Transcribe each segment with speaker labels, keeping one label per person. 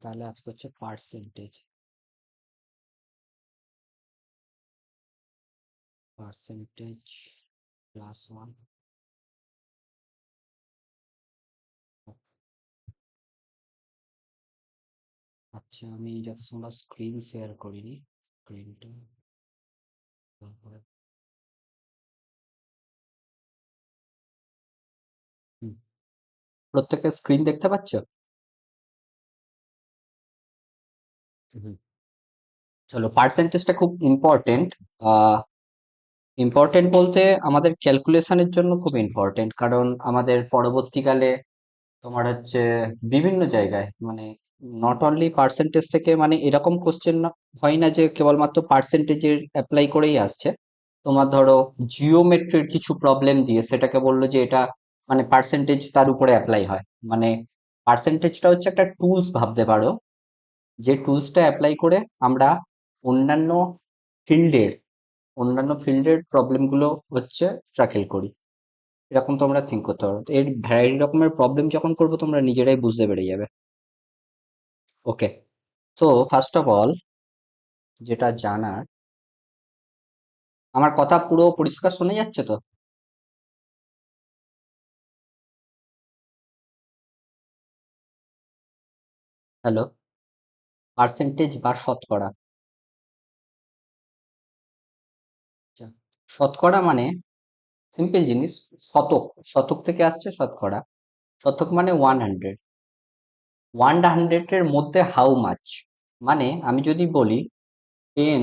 Speaker 1: তাহলে আজকে হচ্ছে পার্সেন্টেজ। পার্সেন্টেজ +1। আচ্ছা, আমি যত সম্ভব স্ক্রিন শেয়ার করিনি। স্ক্রিনটা তারপরে হুম, প্রত্যেকের স্ক্রিন দেখতে পাচ্ছ? হুম। চলো, পার্সেন্টেজটা খুব ইম্পর্টেন্ট। ইম্পর্টেন্ট বলতে আমাদের ক্যালকুলেশনের জন্য খুব ইম্পর্টেন্ট, কারণ আমাদের পরবর্তীকালে তোমার হচ্ছে বিভিন্ন জায়গায় মানে নট অনলি পার্সেন্টেজ থেকে, মানে এরকম কোশ্চেন হয় না যে কেবলমাত্র পার্সেন্টেজের অ্যাপ্লাই করেই আসছে। তোমার ধরো জিওমেট্রির কিছু প্রবলেম দিয়ে সেটাকে বললো যে এটা মানে পার্সেন্টেজ তার উপরে অ্যাপ্লাই হয়। মানে পার্সেন্টেজটা হচ্ছে একটা টুলস ভাবতে পারো, যে টুলসটা অ্যাপ্লাই করে আমরা অন্যান্য ফিল্ডের অন্যান্য ফিল্ডের প্রবলেমগুলো হচ্ছে ট্যাকেল করি। এরকম তোমরা থিঙ্ক করতে পারো। তো এর ভ্যারাইটি রকমের প্রবলেম যখন করবো তোমরা নিজেরাই বুঝতে পেরে যাবে। ওকে, তো ফার্স্ট অফ অল যেটা জানার, আমার কথা পুরো পরিষ্কার শোনা যাচ্ছে তো? হ্যালো? পার্সেন্টেজ বা শতকরা। আচ্ছা, শতকরা মানে সিম্পল জিনিস। শতক, শতক থেকে আসছে শতকরা। শতক মানে 100। 100 এর মধ্যে হাউ মাচ, মানে আমি যদি বলি 10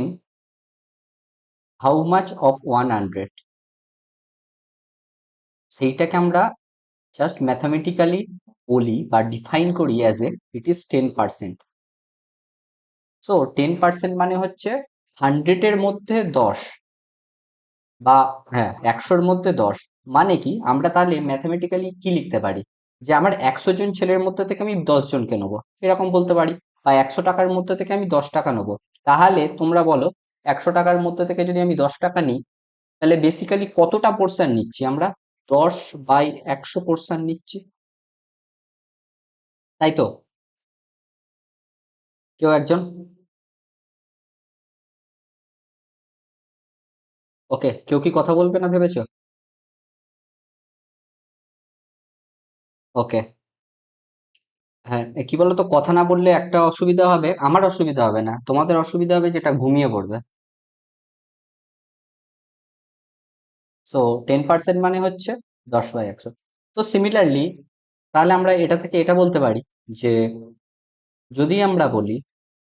Speaker 1: হাউ মাচ অফ 100, সেইটাকে আমরা জাস্ট ম্যাথামেটিক্যালি বলি বা ডিফাইন করি অ্যাজ ইট ইজ 10%। সো 10% মানে হচ্ছে 100-এর মধ্যে 10, বা হ্যাঁ 100-র মধ্যে 10। মানে কি, আমরা তাহলে ম্যাথামেটিক্যালি কি লিখতে পারি, যে আমার 100 জন ছেলের মধ্যে থেকে আমি 10 জনকে নেবো, এরকম বলতে পারি। বা 100 টাকার মধ্যে থেকে আমি 10 টাকা নেবো। তাহলে তোমরা বলো, 100 টাকার মধ্যে থেকে যদি আমি 10 টাকা নিই, তাহলে বেসিক্যালি কতটা পোর্শন নিচ্ছি আমরা? 10/100 পোর্শন নিচ্ছি, তাই তো? কেউ একজন? ওকে, কেউ কি কথা বলবে না ভেবেছো? ওকে। হ্যাঁ, কি বলতো, কথা না বললে একটা অসুবিধা হবে, আমার অসুবিধা হবে না, তোমাদের অসুবিধা হবে, যেটা ঘুমিয়ে পড়বে। সো 10% মানে হচ্ছে 10/100। তো সিমিলারলি তাহলে আমরা এটা থেকে এটা বলতে পারি যে, যদি আমরা বলি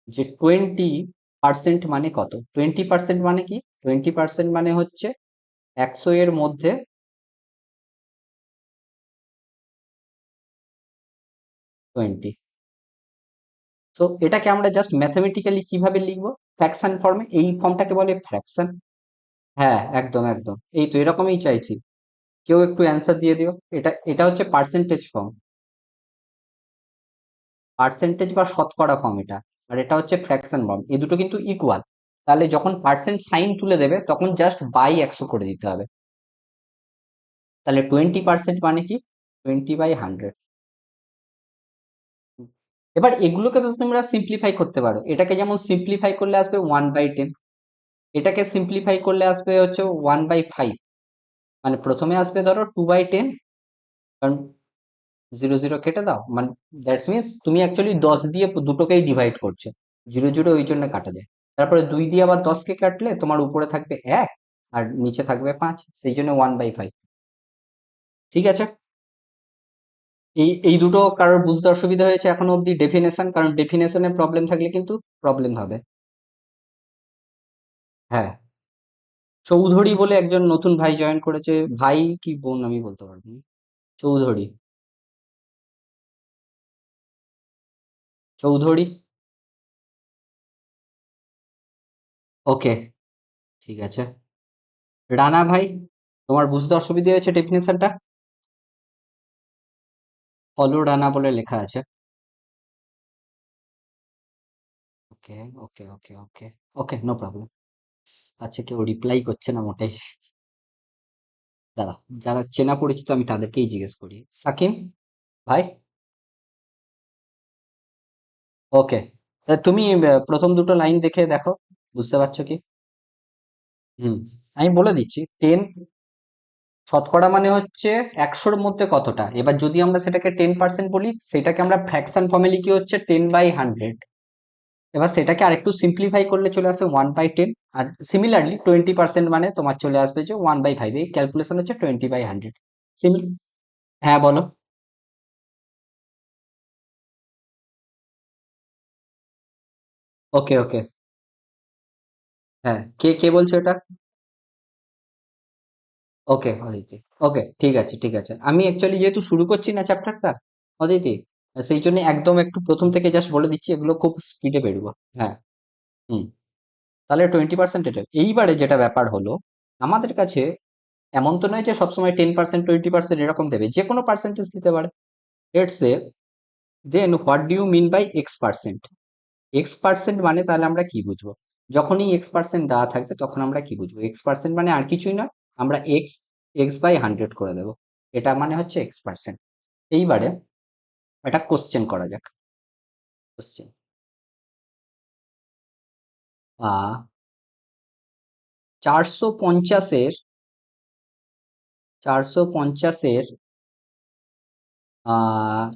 Speaker 1: যে 20% মানে কত, 20% মানে কি, 20% মানে হচ্ছে 100 এর মধ্যে 20। তো এটাকে আমরা জাস্ট ম্যাথামেটিক্যালি কিভাবে লিখবো? ফ্র্যাকশন ফর্মে। এই ফর্মটাকে বলে ফ্র্যাকশন। হ্যাঁ, একদম একদম, এই তো এরকমই চাইছি। কেউ একটু অ্যান্সার দিয়ে দিও। এটা এটা হচ্ছে পার্সেন্টেজ ফর্ম, পার্সেন্টেজ বা শতকরা ফর্ম এটা। আর এটা হচ্ছে ফ্র্যাকশন ফর্ম, এই দুটো কিন্তু ইকুয়াল। তাহলে যখন পার্সেন্ট সাইন তুলে দেবে তখন জাস্ট বাই 100 করে দিতে হবে। তাহলে 20% মানে কি, 20/100। এবার এগুলোকে তো তোমরা সিম্পলিফাই করতে পারো। এটাকে যেমন সিম্পলিফাই করলে আসবে 1/10, এটাকে সিম্পলিফাই করলে আসবে হচ্ছে 1/5। মানে প্রথমে আসবে ধরো 2/10, কারণ 0 0 কেটে দাও, মানে দ্যাটস মিনস তুমি অ্যাকচুয়ালি 10 দিয়ে দুটোকেই ডিভাইড করছো। 0 0 ওই জন্য কাটা যায়। তারপরে 2 দিয়ে আবার 10কে কাটলে তোমার উপরে থাকবে 1 আর নিচে থাকবে 5, সেই জন্য 1/5। ঠিক আছে? এই দুটো কারোর বুঝতে অসুবিধা হয়েছে এখনো অব্দি? ডেফিনেশন, কারণ ডেফিনেশনে প্রবলেম থাকলে কিন্তু প্রবলেম হবে। হ্যাঁ, চৌধুরী বলে একজন নতুন ভাই জয়েন করেছে। ভাই কি বোন আমি বলতে পারবো না। চৌধুরী, চৌধুরী। ওকে, ঠিক আছে। রানা ভাই, তোমার বুঝতে অসুবিধা হয়েছে ডেফিনেশনটা? ফলো রানা বলে লেখা আছে। ওকে ওকে ওকে ওকে ওকে, নো প্রবলেম। আচ্ছা, কেউ রিপ্লাই করছে না মোটেই। দাঁড়া, যারা চেনা পরিচিত আমি তাদেরকেই জিজ্ঞেস করি। সাকিম ভাই, ওকে, তুমি প্রথম দুটো লাইন দেখে দেখো, বুঝতে পারছো কি? হুম, আমি বলে দিচ্ছি। 10 শতকরা মানে হচ্ছে 100-র মধ্যে কতটা। এবার যদি আমরা সেটাকে 10% বলি, সেটাকে আমরা ফ্র্যাকশন ফর্মে লিখি হচ্ছে 10/100। এবার সেটাকে আরেকটু সিম্পলিফাই করলে চলে আসে 1/10। আর সিমিলারলি 20% মানে তোমার চলে আসবে যে 1/5। এই ক্যালকুলেশন হচ্ছে 20/100। সিমিল হ্যাঁ, বলো। ওকে ওকে। হ্যাঁ, কে কে বলছো এটা? ওকে অদিতি। ওকে, ঠিক আছে ঠিক আছে। আমি অ্যাকচুয়ালি যেহেতু শুরু করছি না চ্যাপ্টারটা, অদিতি, সেই জন্য একদম একটু প্রথম থেকে জাস্ট বলে দিচ্ছি, এগুলো খুব স্পিডে বেরোবো। হ্যাঁ। হুম। তাহলে 20% এটা এইবারে যেটা ব্যাপার হলো, আমাদের কাছে এমন তো নয় যে সবসময় 10% 20% এরকম দেবে, যে কোনো পার্সেন্টেজ দিতে পারে। Let's say, then what do you mean by x percent? X percent মানে তাহলে আমরা কি বুঝবো? যখনই এক্স পার্সেন্ট দেওয়া থাকবে তখন আমরা কি বুঝবো? এক্স পার্সেন্ট মানে আর কিছুই নয়, আমরা এক্স এক্স/100 করে দেবো। এটা মানে হচ্ছে এক্স পার্সেন্ট। এইবারে একটা কোশ্চেন করা যাক। কোশ্চেন, আহ 450-এর 450-এর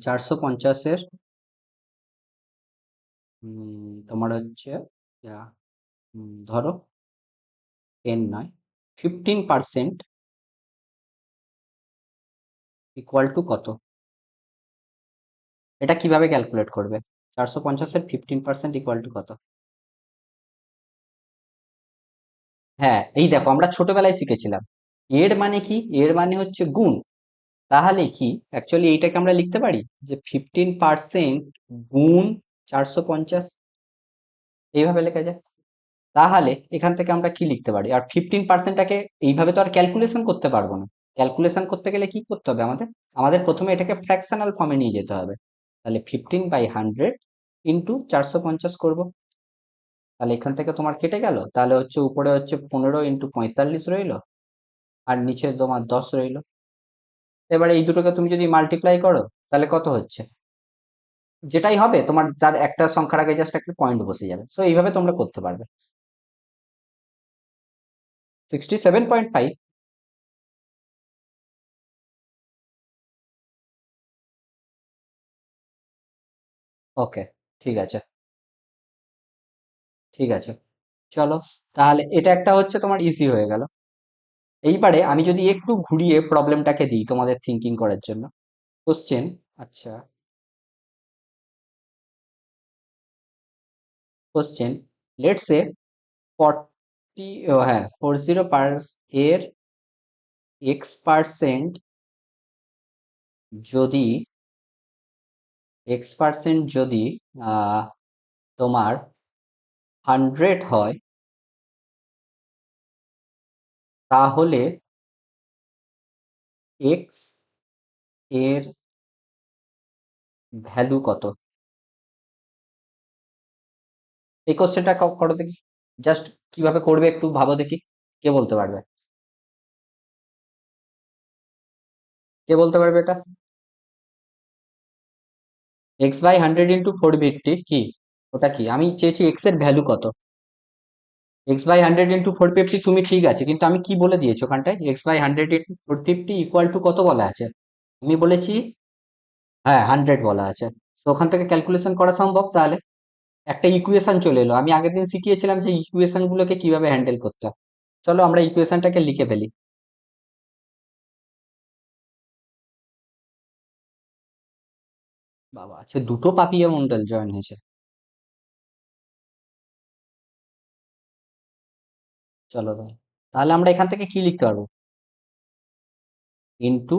Speaker 1: 450-এর তোমার হচ্ছে আহ, ধরো 10 নয়, 15% ইকুয়াল টু কত? এটা কিভাবে ক্যালকুলেট করবে? 450-এর 15% ইকুয়াল টু কত? হ্যাঁ, এই দেখো, আমরা ছোটবেলায় শিখেছিলাম এর মানে কি, এর মানে হচ্ছে গুণ। তাহলে কি অ্যাকচুয়ালি এইটাকে আমরা লিখতে পারি যে 15% গুণ 450, এইভাবে লেখা যায়। তাহলে এখান থেকে আমরা কি লিখতে পারি? আর 15%টাকে এইভাবে তো আর ক্যালকুলেশন করতে পারবো না। ক্যালকুলেশন করতে গেলে কি করতে হবে আমাদের? আমাদের প্রথমে এটাকে ফ্র্যাকশনাল ফর্মে নিয়ে যেতে হবে। তাহলে 15/100 ইন্টু 450 করবো। তাহলে এখান থেকে তোমার কেটে গেল, তাহলে হচ্ছে উপরে হচ্ছে 15 ইন্টু 45 রইলো, আর নিচে তোমার 10 রইলো। এবারে এই দুটোকে তুমি যদি মাল্টিপ্লাই করো, তাহলে কত হচ্ছে? যেটাই হবে তোমার, যার একটা সংখ্যার আগে জাস্ট একটা পয়েন্ট বসে যাবে। সো এইভাবে তোমরা করতে পারবে। 67.5। ওকে, ঠিক আছে ঠিক আছে। চলো, তাহলে এটা একটা হচ্ছে তোমার ইজি হয়ে গেল। এইবারে আমি যদি একটু ঘুরিয়ে প্রবলেমটাকে দিই তোমাদের থিঙ্কিং করার জন্য। কোশ্চেন, আচ্ছা, কোশ্চেন, লেটস সে 40, হ্যাঁ 40 এর এক্স পার্সেন্ট যদি আহ, তোমার 100 হয়, তাহলে এক্স এর ভ্যালু কত? এই কোশ্চেনটা করো দেখি। জাস্ট কিভাবে করবে একটু ভাবো দেখি। কে বলতে পারবে? কে বলতে পারবে এটা? x/100 ইন্টু 450 কি? ওটা কি? আমি চেয়েছি এক্স এর ভ্যালু কত। x/100 ইন্টু 450 তুমি ঠিক আছে, কিন্তু আমি কি বলে দিয়েছি ওখানটায়? x/100 ইন্টু 450 ইকুয়াল টু কত বলা আছে? আমি বলেছি, হ্যাঁ 100 বলা আছে। তো ওখান থেকে ক্যালকুলেশন করা সম্ভব। তাহলে একটা ইকুয়েশন চলে এলো। আমি আগের দিন শিখিয়েছিলাম যে ইকুয়েশন গুলোকে কিভাবে হ্যান্ডেল করতে হয়। চলো আমরা ইকুয়েশনটাকে লিখে ফেলি। বাবা, আছে দুটো পাপিয়া মন্ডল জয়েন হয়েছে। চলো তাহলে, তাহলে আমরা এখান থেকে কি লিখতে পারবো? Into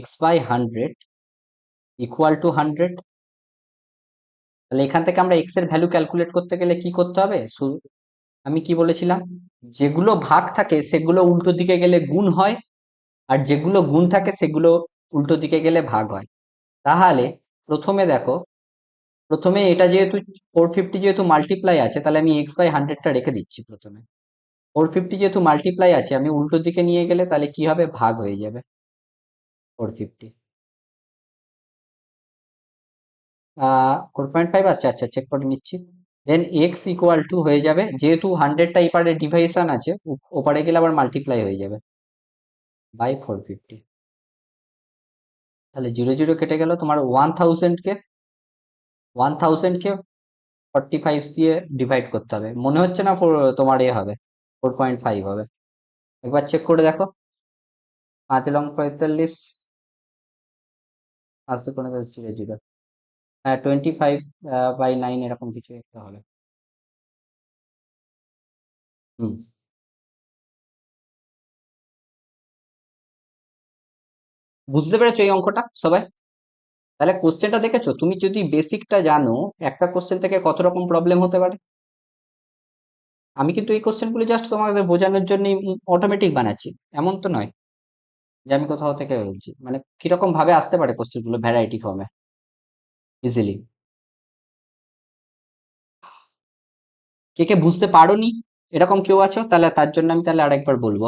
Speaker 1: x/100 equal to 100। তাহলে এখান থেকে আমরা এক্স এর ভ্যালু ক্যালকুলেট করতে গেলে কি করতে হবে? আমি কি বলেছিলাম? যেগুলো ভাগ থাকে সেগুলো উল্টো দিকে গেলে গুণ হয়, আর যেগুলো গুণ থাকে সেগুলো উল্টো দিকে গেলে ভাগ হয়। তাহলে প্রথমে দেখো, প্রথমে এটা যেহেতু 450 যেহেতু মাল্টিপ্লাই আছে, তাহলে আমি x/100টা রেখে দিচ্ছি প্রথমে। 450 যেহেতু মাল্টিপ্লাই আছে, আমি উল্টো দিকে নিয়ে গেলে তাহলে কি হবে? ভাগ হয়ে যাবে 450। 4.5 আসছে, আচ্ছা চেক করে নিচ্ছি। দেন এক্স ইকুয়াল টু হয়ে যাবে, যেহেতু 100টা এপারে ডিভাইশন আছে, ওপারে গেলে আবার মাল্টিপ্লাই হয়ে যাবে বাই 450। তাহলে 0 0 কেটে গেল, তোমার 1000কে 45 দিয়ে ডিভাইড করতে হবে। মনে হচ্ছে না তোমার এ হবে, 4.5 হবে। একবার চেক করে দেখো। 5 লং 45, আসতে কোনো 0 0, হ্যাঁ 25/9 এরকম কিছু একটা হবে। হুম, বুঝতে পেরেছো এই অঙ্কটা সবাই? তাহলে কোশ্চেনটা দেখেছো, তুমি যদি বেসিকটা জানো, একটা কোশ্চেন থেকে কত রকম প্রবলেম হতে পারে। আমি কিন্তু এই কোশ্চেনগুলো জাস্ট তোমাদের বোঝানোর জন্য অটোমেটিক বানাচ্ছি, এমন তো নয় যে আমি কোথাও থেকে বলছি। মানে কিরকম ভাবে আসতে পারে কোশ্চেনগুলো ভ্যারাইটি ফর্মে, ইজিলি। কে কে বুঝতে পারোনি এরকম কেউ আছো, তাহলে তার জন্য আমি তাহলে আরেকবার বলবো।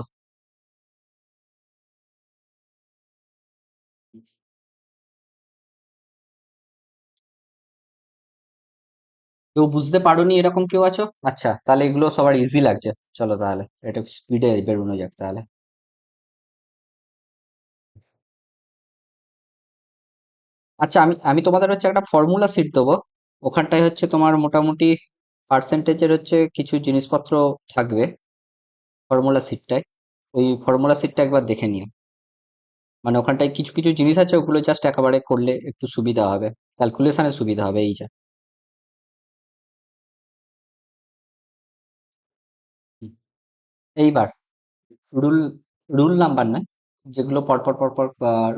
Speaker 1: কেউ বুঝতে পারোনি এরকম কেউ আছো? আচ্ছা, তাহলে এগুলো সবার ইজি লাগছে। চলো তাহলে এটা স্পিডে বেরোনো যাক তাহলে। আচ্ছা, আমি আমি তোমাদের হচ্ছে একটা ফর্মুলা শিট দেবো। ওখানটায় হচ্ছে তোমার মোটামুটি পার্সেন্টেজের হচ্ছে কিছু জিনিসপত্র থাকবে ফর্মুলা শিটটায়। ওই ফর্মুলা শিটটা একবার দেখে নিও। মানে ওখানটায় কিছু কিছু জিনিস আছে, ওগুলো জাস্ট একেবারে করলে একটু সুবিধা হবে, ক্যালকুলেশনে সুবিধা হবে, এই যা। হুম। এইবার রুল রুল নাম্বার নয়, যেগুলো পরপর পরপর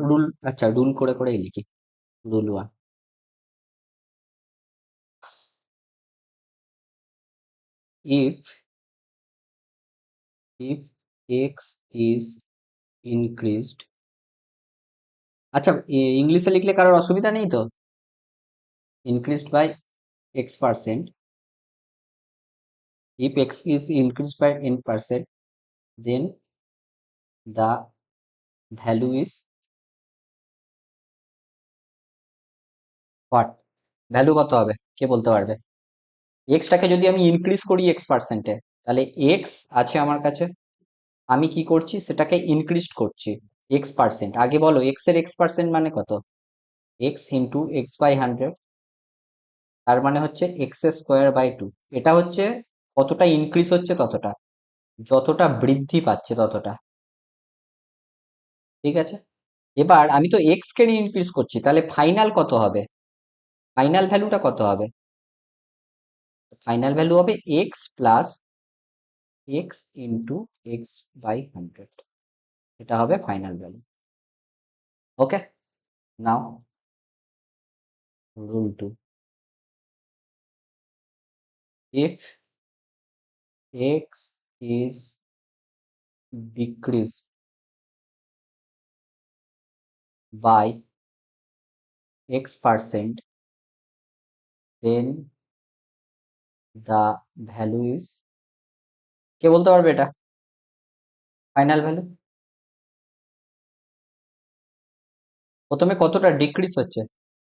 Speaker 1: রুল, আচ্ছা রুল করে করেই লিখি। Rule 1, if if x is increased. আচ্ছা, ইংলিশে লিখলে কারোর অসুবিধা নেই তো? Increased by x%, if x is increased by n%, then the value is what? Value কত হবে কে বলতে পারবে? এক্সটাকে যদি আমি ইনক্রিজ করি x%-এ, তাহলে এক্স আছে আমার কাছে, আমি কি করছি সেটাকে ইনক্রিজ করছি x%। আগে বলো এক্স এর x% মানে কত? এক্স ইন্টু x/100, তার মানে হচ্ছে x² বাই 2। এটা হচ্ছে কতটা ইনক্রিজ হচ্ছে ততটা, যতটা বৃদ্ধি পাচ্ছে ততটা। ঠিক আছে, এবার আমি তো এক্স কে ইনক্রিজ করছি, তাহলে ফাইনাল কত হবে? ফাইনাল ভ্যালুটা কত হবে? ফাইনাল ভ্যালু হবে x plus x into x/100। এটা হবে final value. Okay, now rule 2, if x is decrease by x%, then the value is, কে বলতে পারবে এটা ফাইনাল ভ্যালু? প্রথমে কতটা ডিক্রিজ হচ্ছে?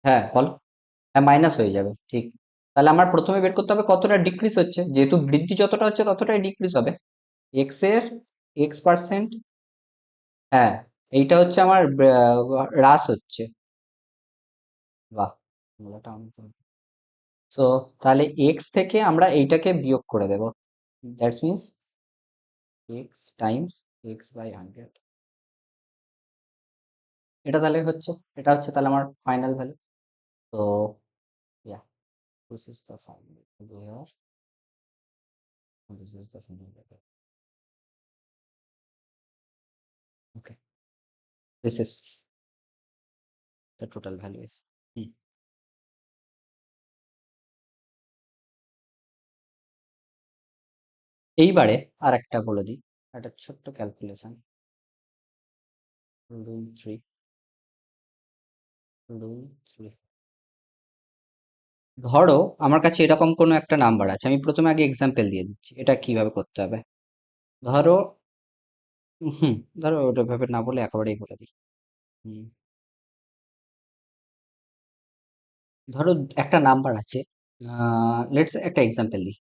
Speaker 1: হ্যাঁ বল। হ্যাঁ, মাইনাস হয়ে যাবে, ঠিক। তাহলে আমার প্রথমে বের করতে হবে কতটা ডিক্রিজ হচ্ছে, যেহেতু বৃদ্ধি যতটা হচ্ছে ততটাই ডিক্রিজ হবে। এক্স এর x%, হ্যাঁ এইটা হচ্ছে আমার হ্রাস হচ্ছে। বাহ, বলাটা আমি তো। সো তাহলে এক্স থেকে আমরা এইটাকে বিয়োগ করে দেব, that's means x times x/100। এটা তাহলে হচ্ছে, এটা হচ্ছে তাহলে আমার ফাইনাল ভ্যালু। তো yeah, this is the final value here, this is the final value. Okay, this is the total value is. এইবারে আর একটা বলে দিই, একটা ছোট্ট ক্যালকুলেশন। রুল 3, রুল 3, ধরো আমার কাছে এরকম কোনো একটা নাম্বার আছে, আমি প্রথমে আগে এক্সাম্পল দিয়ে দিচ্ছি এটা কিভাবে করতে হবে। ধরো, হুম, ধরো ওটা ভাবে না বলে একেবারেই বলে দিই। হুম, ধরো একটা নাম্বার আছে, লেটস একটা এক্সাম্পল দিই,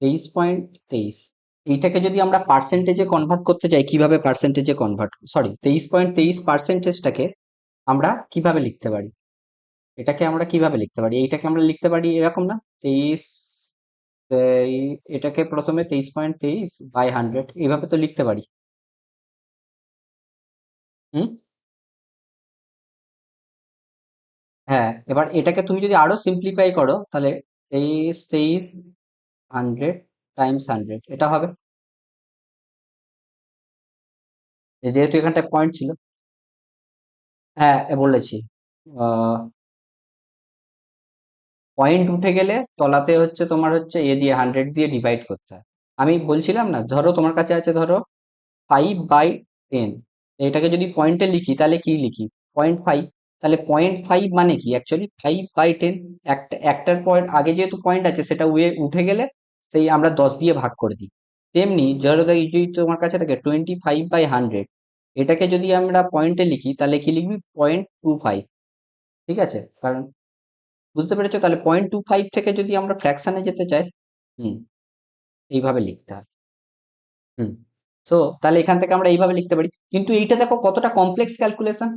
Speaker 1: 23.23। এইটাকে যদি আমরা পার্সেন্টেজে কনভার্ট করতে চাই, কিভাবে পার্সেন্টেজে কনভার্ট, সরি, 23.23 পার্সেন্টেজটাকে আমরা কিভাবে লিখতে পারি? এটাকে আমরা কিভাবে লিখতে পারি? এইটাকে আমরা লিখতে পারি এরকম না, 23, এটাকে প্রথমে 23.23 বাই 100 এইভাবে তো লিখতে পারি। হুম। হ্যাঁ, এবার এটাকে তুমি যদি আরো সিম্পলিফাই করো তাহলে 23 100 টাইমস 100 এটা হবে। যেহেতু এখানটায় পয়েন্ট ছিল। হ্যাঁ, বলেছি। পয়েন্ট উঠে গেলে তলাতে হচ্ছে তোমার হচ্ছে এ দিয়ে 100 দিয়ে ডিভাইড করতে হয়। আমি বলছিলাম না, ধরো তোমার কাছে আছে ধরো 5/10, এটাকে যদি পয়েন্টে লিখি তাহলে কি লিখি? 0.5। তাহলে 0.5 মানে কি অ্যাকচুয়ালি 5/10। একটার পয়েন্ট আগে যেহেতু পয়েন্ট আছে সেটা উঠে গেলে সেই আমরা 10 দিয়ে ভাগ করে দিই। তেমনি ধরো যদি তোমার কাছে থাকে 25/100, এটাকে যদি আমরা পয়েন্টে লিখি তাহলে কি লিখবি? 0.25। ঠিক আছে, কারণ বুঝতে পেরেছো? তাহলে 0.25 থেকে যদি আমরা ফ্র্যাকশনে যেতে চাই, হুম, এইভাবে লিখতে হয়। হুম। সো তাহলে এখান থেকে আমরা এইভাবে লিখতে পারি, কিন্তু এইটা দেখো কতটা কমপ্লেক্স ক্যালকুলেশন।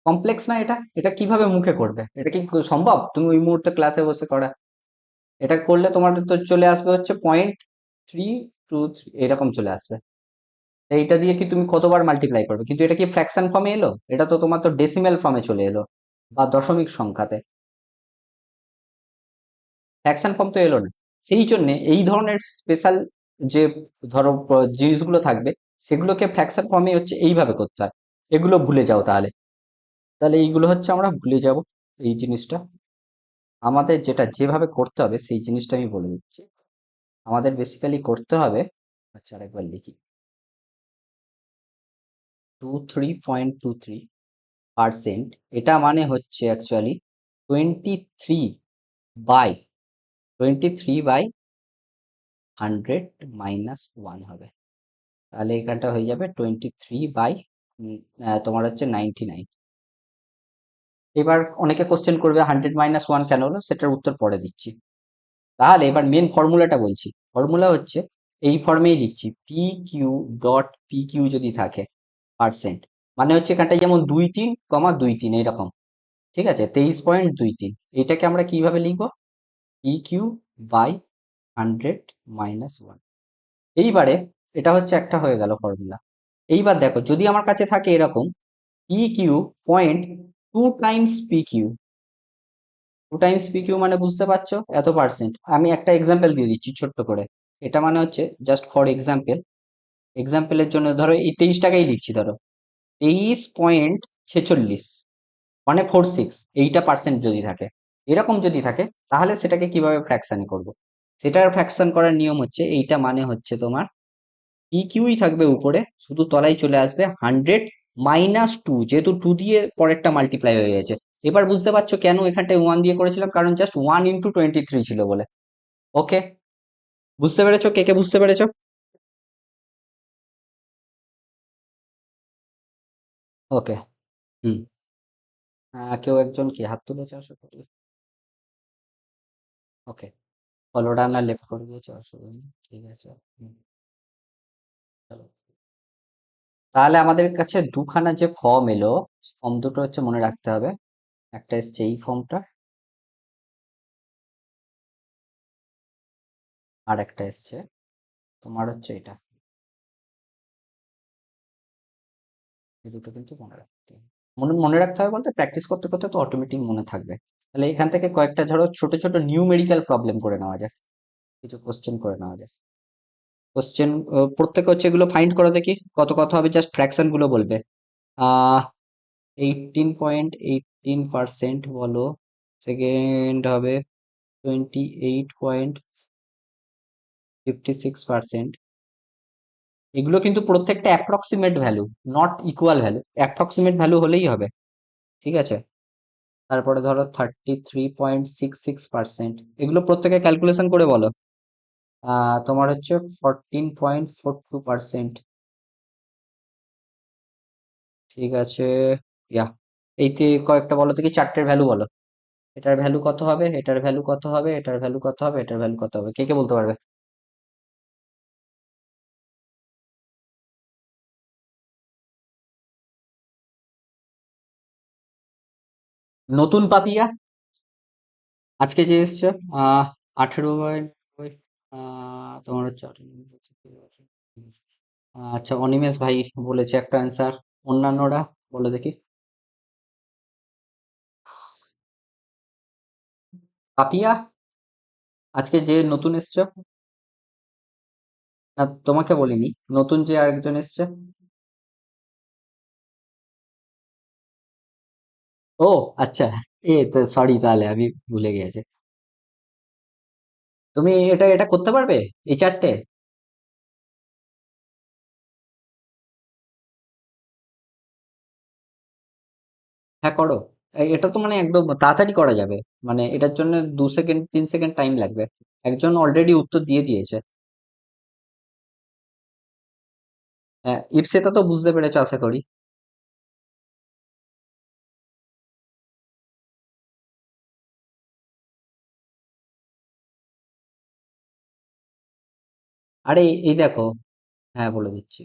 Speaker 1: কমপ্লেক্স না এটা? এটা কিভাবে মুখে করবে? এটা কি সম্ভব তুমি ওই মুহূর্তে ক্লাসে বসে করা? এটা করলে তোমার তো চলে আসবে হচ্ছে 0.323 এরকম চলে আসবে। এইটা দিয়ে কি তুমি কতবার মাল্টিপ্লাই করবে? কিন্তু এটা কি ফ্র্যাকশন ফর্মে এলো? এটা তো তোমার তো ডেসিমেল ফর্মে চলে এলো, বা দশমিক সংখ্যাতে। ফ্র্যাকশন ফর্ম তো এলো না। সেই জন্য এই ধরনের স্পেশাল যে ধরো জিনিসগুলো থাকবে, সেগুলোকে ফ্র্যাকশন ফর্মে হচ্ছে এইভাবে করতে হয়। এগুলো ভুলে যাও তাহলে। তাহলে এইগুলো হচ্ছে আমরা ভুলে যাব এই জিনিসটা। আমাদের যেটা যেভাবে করতে হবে সেই জিনিসটা আমি বলে দিচ্ছি। আমাদের বেসিক্যালি করতে হবে, আচ্ছা আরেকবার লিখি, 23.23%। এটা মানে হচ্ছে অ্যাকচুয়ালি 23/100 -1 হবে। তাহলে এখানটা হয়ে যাবে 23/, তোমার হচ্ছে 99। এবার অনেকে কোশ্চেন করবে 100 - 1 কেন হলো, সেটার উত্তর পরে দিচ্ছি। তাহলে এবার মেন ফর্মুলাটা বলছি। ফর্মুলা হচ্ছে এই ফর্মেই লিখছি, PQ.PQ যদি থাকে পার্সেন্ট, মানে হচ্ছে এখানটায় যেমন 23,23 এইরকম। ঠিক আছে, 23.23, এটাকে আমরা কিভাবে লিখবো? PQ/100 - 1। এইবারে এটা হচ্ছে একটা হয়ে গেল ফর্মুলা। এইবার দেখো যদি আমার কাছে থাকে এরকম PQ, 0.2 Times PQ। 2 Times PQ মানে বুঝতে পারছো এত পার্সেন্ট। আমি একটা এক্সাম্পল দিয়ে দিচ্ছি ছোট্ট করে। এটা মানে হচ্ছে জাস্ট ফর এক্সাম্পল, এক্সাম্পলের জন্য ধরো এই 23 টাকাই লিখছি, ধরো 23.46, মানে 46, এইটা পার্সেন্ট যদি থাকে, এরকম যদি থাকে, তাহলে সেটাকে কিভাবে ফ্র্যাকশন করব? সেটার ফ্র্যাকশন করার নিয়ম হচ্ছে এইটা, মানে হচ্ছে তোমার PQই থাকবে উপরে, শুধু তলায় চলে আসবে 100 - 2, যেহেতু 2 দিয়ে পরেরটা মাল্টিপ্লাই হয়ে গেছে। এবার বুঝতে পারছো কেন এখানটায় 1 দিয়ে করেছিলাম? কারণ জাস্ট 1 × 23 ছিল বলে। ওকে, বুঝতে পেরেছো? কে কে বুঝতে পেরেছো? ওকে। হুম। কেউ একজন কি হাত তুলেছে আশা করি? ওকে, ফলো রান্নার লেফট করে দিয়েছে, অসুবিধা নেই, ঠিক আছে। হুম, চলো। তাহলে আমাদের কাছে দুখানা যে ফর্ম এলো, ফর্ম দুটো হচ্ছে মনে রাখতে হবে। একটা এসছে এই ফর্মটা, আর একটা এসছে তোমার হচ্ছে এটা। এই দুটো কিন্তু মনে রাখতে হবে। মনে মনে রাখতে হবে বলতে প্র্যাকটিস করতে করতে তো অটোমেটিক মনে থাকবে। তাহলে এখান থেকে কয়েকটা ধরো ছোট ছোট নিউমেরিক্যাল প্রবলেম করে নেওয়া যায়, কিছু কোশ্চেন করে নেওয়া যায়। কোশ্চেন প্রত্যেকে হচ্ছে এগুলো ফাইন্ড করো দেখি কত কত হবে, জাস্ট ফ্র্যাকশন গুলো বলবে। 18.18% বলো, সেকেন্ড হবে 28.56%। এগুলো কিন্তু প্রত্যেকটা approximate value, not equal value, approximate value হলেই হবে। ঠিক আছে, তারপরে ধরো 33.66%, এগুলো প্রত্যেকে ক্যালকুলেশন করে বলো। তোমার হচ্ছে 14.42%। ঠিক আছে, ইয়া, এইতে কয়েকটা বলো দেখি, চারটের ভ্যালু বলো। এটার ভ্যালু কত হবে, এটার ভ্যালু কত হবে, এটার ভ্যালু কত হবে, এটার ভ্যালু কত হবে, কে কে বলতে পারবে? নতুন পাপিয়া আজকে যে এসছে, 18/90, তোমার হচ্ছে 18, আচ্ছা অনিমেষ ভাই বলেছে একটা অ্যান্সার, অন্যান্যরা বলে দেখি। পাপিয়া আজকে যে নতুন এসছে, না তোমাকে বলিনি, নতুন যে আরেকজন এসছে। ও আচ্ছা, এ তো সরি, তাহলে আমি ভুলে গেছি। তুমি এটা এটা করতে পারবে, এই চারটে? হ্যাঁ করো। এটা তো মানে একদম তাড়াতাড়ি করা যাবে, মানে এটার জন্য 2 সেকেন্ড 3 সেকেন্ড টাইম লাগবে। একজন অলরেডি উত্তর দিয়ে দিয়েছে। হ্যাঁ, ইপসেটা তো বুঝতে পেরেছো আশা করি। আরে এই দেখো, হ্যাঁ বলে দিচ্ছি।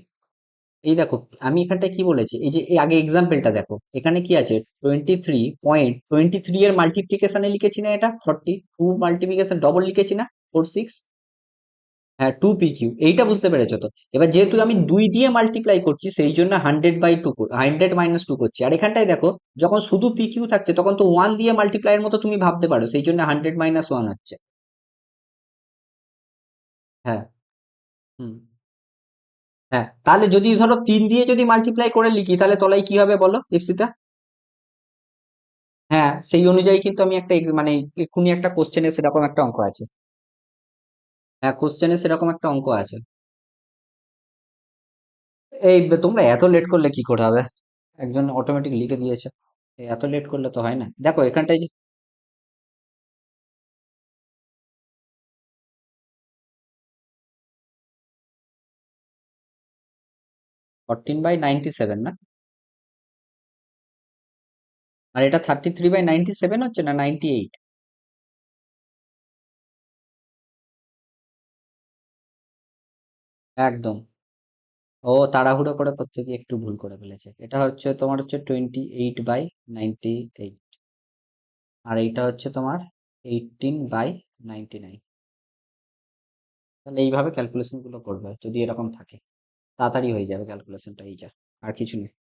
Speaker 1: এই দেখো, আমি এখানটায় কি বলেছি, এই যে এই আগে এক্সাম্পলটা দেখো, এখানে কি আছে, 23.23 এর মাল্টিপ্লিকেশনে লিখেছি না, এটা 42 মাল্টিপ্লিকেশন ডবল লিখেছি না, 46। হ্যাঁ 2 PQ, এইটা বুঝতে পেরেছো তো? এবার যেহেতু আমি 2 দিয়ে মাল্টিপ্লাই করছি, সেই জন্য 100/2, 100 - 2 করছি। আর এখানটায় দেখো, যখন শুধু PQ থাকছে তখন তো 1 দিয়ে মাল্টিপ্লাইয়ের মতো তুমি ভাবতে পারো, সেই জন্য 100 - 1 হচ্ছে। হ্যাঁ। হুম। হ্যাঁ, তাহলে যদি ধরো 3 দিয়ে যদি মাল্টিপ্লাই করে লিখি, তাহলে তলায় কি হবে বলো ইপসিতা? হ্যাঁ, সেই অনুযায়ী কিন্তু আমি একটা মানে এক্ষুনি একটা কোশ্চেনে সেরকম একটা অঙ্ক আছে। হ্যাঁ, কোশ্চেনে সেরকম একটা অঙ্ক আছে। এই তোমরা এত লেট করলে কি করে হবে? একজন অটোমেটিক লিখে দিয়েছে, এত লেট করলে তো হয় না। দেখো এখানটায় যে 14/97 না? আর এটা 33/97 হচ্ছে না 98? একদম। ও তাড়াহুড়ো করে করতে গিয়ে একটু ভুল করে ফেলেছে। এটা হচ্ছে তোমার হচ্ছে 28/98, আর এইটা হচ্ছে তোমার 18/99। তাহলে এইভাবে ক্যালকুলেশন গুলো করবে, যদি এরকম থাকে তাড়াতাড়ি হয়ে যাবে ক্যালকুলেশনটা, এই যা, আর কিছু নেই।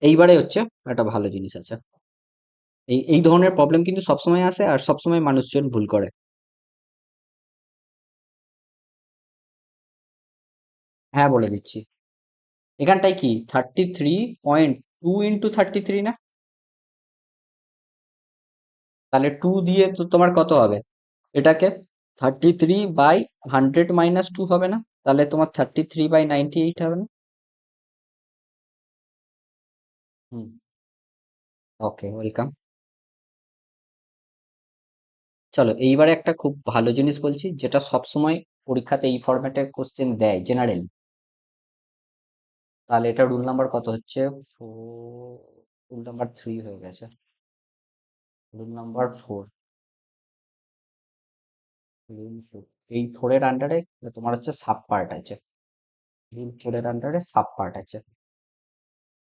Speaker 1: এইবারে হচ্ছে একটা ভালো জিনিস আছে। এই এই ধরনের প্রবলেম কিন্তু সবসময় আসে, আর সবসময় মানুষজন ভুল করে। হ্যাঁ বলে দিচ্ছি, এখানটায় কি 33.2 × 33 না? তাহলে 2 দিয়ে তো তোমার কত হবে এটাকে, 33/100 - 2 হবে না? তাহলে তোমার 33/98 হবে না? হুম। ওকে, ওয়েলকাম। চলো এইবারে একটা খুব ভালো জিনিস বলছি, যেটা সবসময় পরীক্ষাতে এই ফরম্যাটের কোশ্চেন দেয় জেনারেল। তাহলে এটা রুল নাম্বার কত হচ্ছে, রুল নাম্বার 3 হয়ে গেছে, রুল নাম্বার 4। এই 4-এর আন্ডারে তোমার হচ্ছে সাব পার্ট আছে, রুল 4-এর আন্ডারে সাব পার্ট আছে।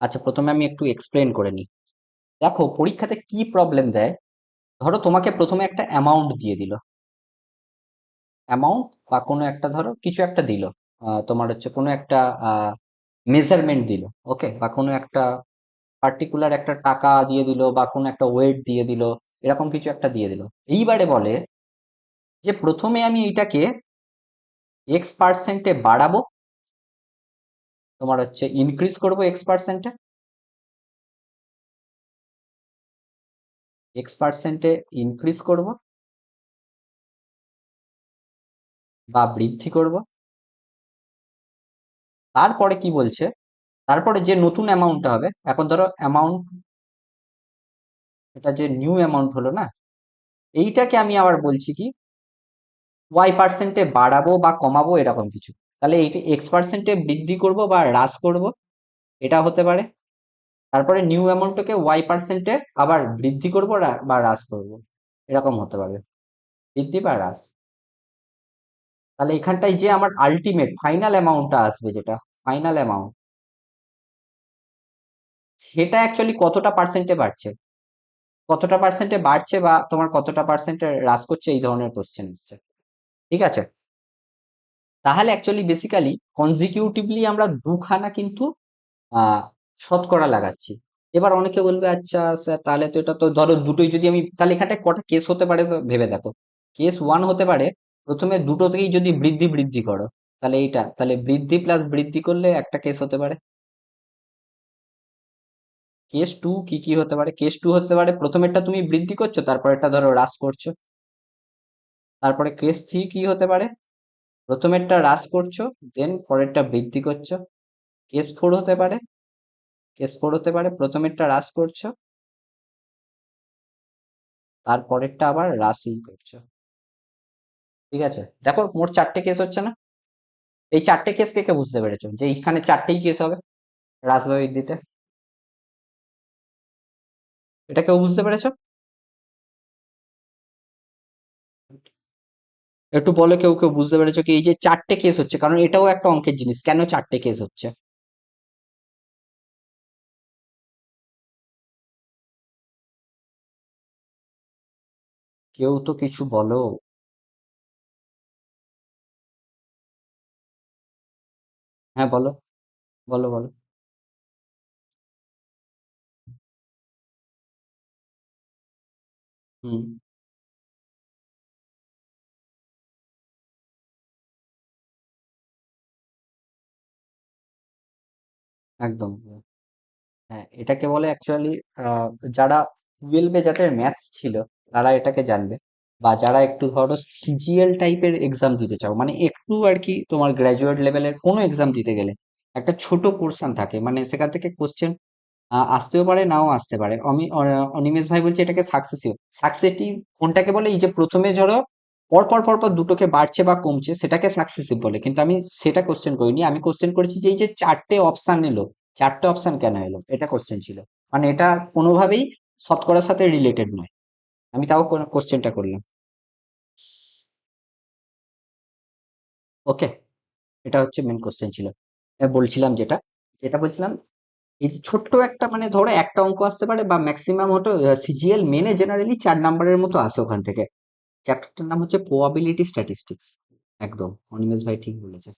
Speaker 1: আচ্ছা প্রথমে আমি একটু এক্সপ্লেন করে নিই। দেখো পরীক্ষাতে কি প্রবলেম দেয়, ধরো তোমাকে প্রথমে একটা অ্যামাউন্ট দিয়ে দিল, অ্যামাউন্ট বা কোনো একটা ধরো কিছু একটা দিল, তোমার হচ্ছে কোনো একটা মেজারমেন্ট দিল, ওকে, বা কোনো একটা পার্টিকুলার একটা টাকা দিয়ে দিল, বা কোনো একটা ওয়েট দিয়ে দিল, এরকম কিছু একটা দিয়ে দিল। এইবারে বলে যে প্রথমে আমি এইটাকে X% বাড়াবো, তোমার হচ্ছে ইনক্রিজ করবো X%, X% ইনক্রিজ করব বা বৃদ্ধি করব। তারপরে কি বলছে, তারপরে যে নতুন অ্যামাউন্টটা হবে, এখন ধরো অ্যামাউন্ট, এটা যে নিউ অ্যামাউন্ট হলো না, এইটাকে আমি আবার বলছি কি Y% বাড়াবো বা কমাবো, এরকম কিছু। তাহলে এইটা X% বৃদ্ধি করব বা হ্রাস করব, এটা হতে পারে। তারপরে নিউ অ্যামাউন্টটাকে y% আবার বৃদ্ধি করব বা হ্রাস করব, এরকম হতে পারে, বৃদ্ধি বা হ্রাস। তাহলে এখানটায় যে আমার আলটিমেট ফাইনাল অ্যামাউন্টটা আসবে, যেটা ফাইনাল অ্যামাউন্ট, সেটা অ্যাকচুয়ালি কতটা পার্সেন্টে বাড়ছে, কতটা পার্সেন্টে বাড়ছে বা তোমার কতটা পার্সেন্টে হ্রাস করছে, এই ধরনের কোশ্চেন এসছে। ঠিক আছে, তাহলে অ্যাকচুয়ালি বেসিক্যালি কনজিকিউটিভলি আমরা দুখানা কিন্তু আহ শতকরা লাগাচ্ছি। এবার অনেকে বলবে আচ্ছা স্যার, তাহলে তো এটা তো ধরো দুটোই যদি আমি, তাহলে এখানটায় কটা কেস হতে পারে তো ভেবে দেখো। কেস ওয়ান হতে পারে, প্রথমে দুটো থেকেই যদি বৃদ্ধি বৃদ্ধি করো, তাহলে এইটা, তাহলে বৃদ্ধি প্লাস বৃদ্ধি করলে একটা কেস হতে পারে। কেস টু কি কি হতে পারে? কেস টু হতে পারে প্রথমেরটা তুমি বৃদ্ধি করছো, তারপরেরটা ধরো হ্রাস করছো। তারপরে কেস থ্রি কি হতে পারে? প্রথমেরটা হ্রাস করছো, দেন পরেরটা বৃদ্ধি করছো। কেস ফোর হতে পারে, কেস ফোর হতে পারে প্রথমেরটা হ্রাস করছো, তারপরেরটা আবার হ্রাসই করছো। ঠিক আছে, দেখো মোট চারটে কেস হচ্ছে না? এই চারটে কেস কে কে বুঝতে পেরেছো যে এইখানে চারটেই কেস হবে হ্রাস বা বৃদ্ধিতে? এটা কেউ বুঝতে পেরেছো? একটু বলে, কেউ কেউ বুঝতে পেরেছো কি এই যে চারটে কেস হচ্ছে, কারণ এটাও একটা অঙ্কের জিনিস, কেন চারটে কেস হচ্ছে? কেউ তো কিছু বলো। হ্যাঁ বলো, বলো বলো। হুম। একদম। হ্যাঁ, এটাকে বলে অ্যাকচুয়ালি, যারা টুয়েলভে যাদের ম্যাথস ছিল তারা এটাকে জানবে, বা যারা একটু ধরো সিজিএল টাইপের এক্সাম দিতে চাও, মানে একটু আর কি তোমার গ্র্যাজুয়েট লেভেলের কোনো এক্সাম দিতে গেলে একটা ছোট পোর্শন থাকে, মানে সেখান থেকে কোশ্চেন আসতেও পারে নাও আসতে পারে। অনিমেষ ভাই বলছে এটাকে সাকসেসিভ। সাকসেসিভ কোনটাকে বলে? এই যে প্রথমে ধরো পর পর পর পর দুটোকে বাড়ছে বা কমছে, সেটাকে সাকসেসিভ বলে। কিন্তু আমি সেটা কোশ্চেন করিনি, আমি কোশ্চেন করেছি যে এই যে চারটে অপশন এলো, চারটে অপশন কেন এলো, এটা কোশ্চেন ছিল। মানে এটা কোনোভাবেই শতকরার সাথে রিলেটেড নয়, আমি তাও কোশ্চেনটা করলাম। ওকে, এটা হচ্ছে মেন কোশ্চেন ছিল। বলছিলাম যেটা, যেটা বলছিলাম, এই যে ছোট্ট একটা, মানে ধরো একটা অঙ্ক আসতে পারে বা ম্যাক্সিমাম হতো সিজিএল মেনে জেনারেলি 4 নাম্বারের মতো আসে ওখান থেকে। চ্যাপ্টারটার নাম হচ্ছে প্রবাবিলিটি স্ট্যাটিস্টিক্স। একদম, অনিমেষ ভাই ঠিক বলেছে,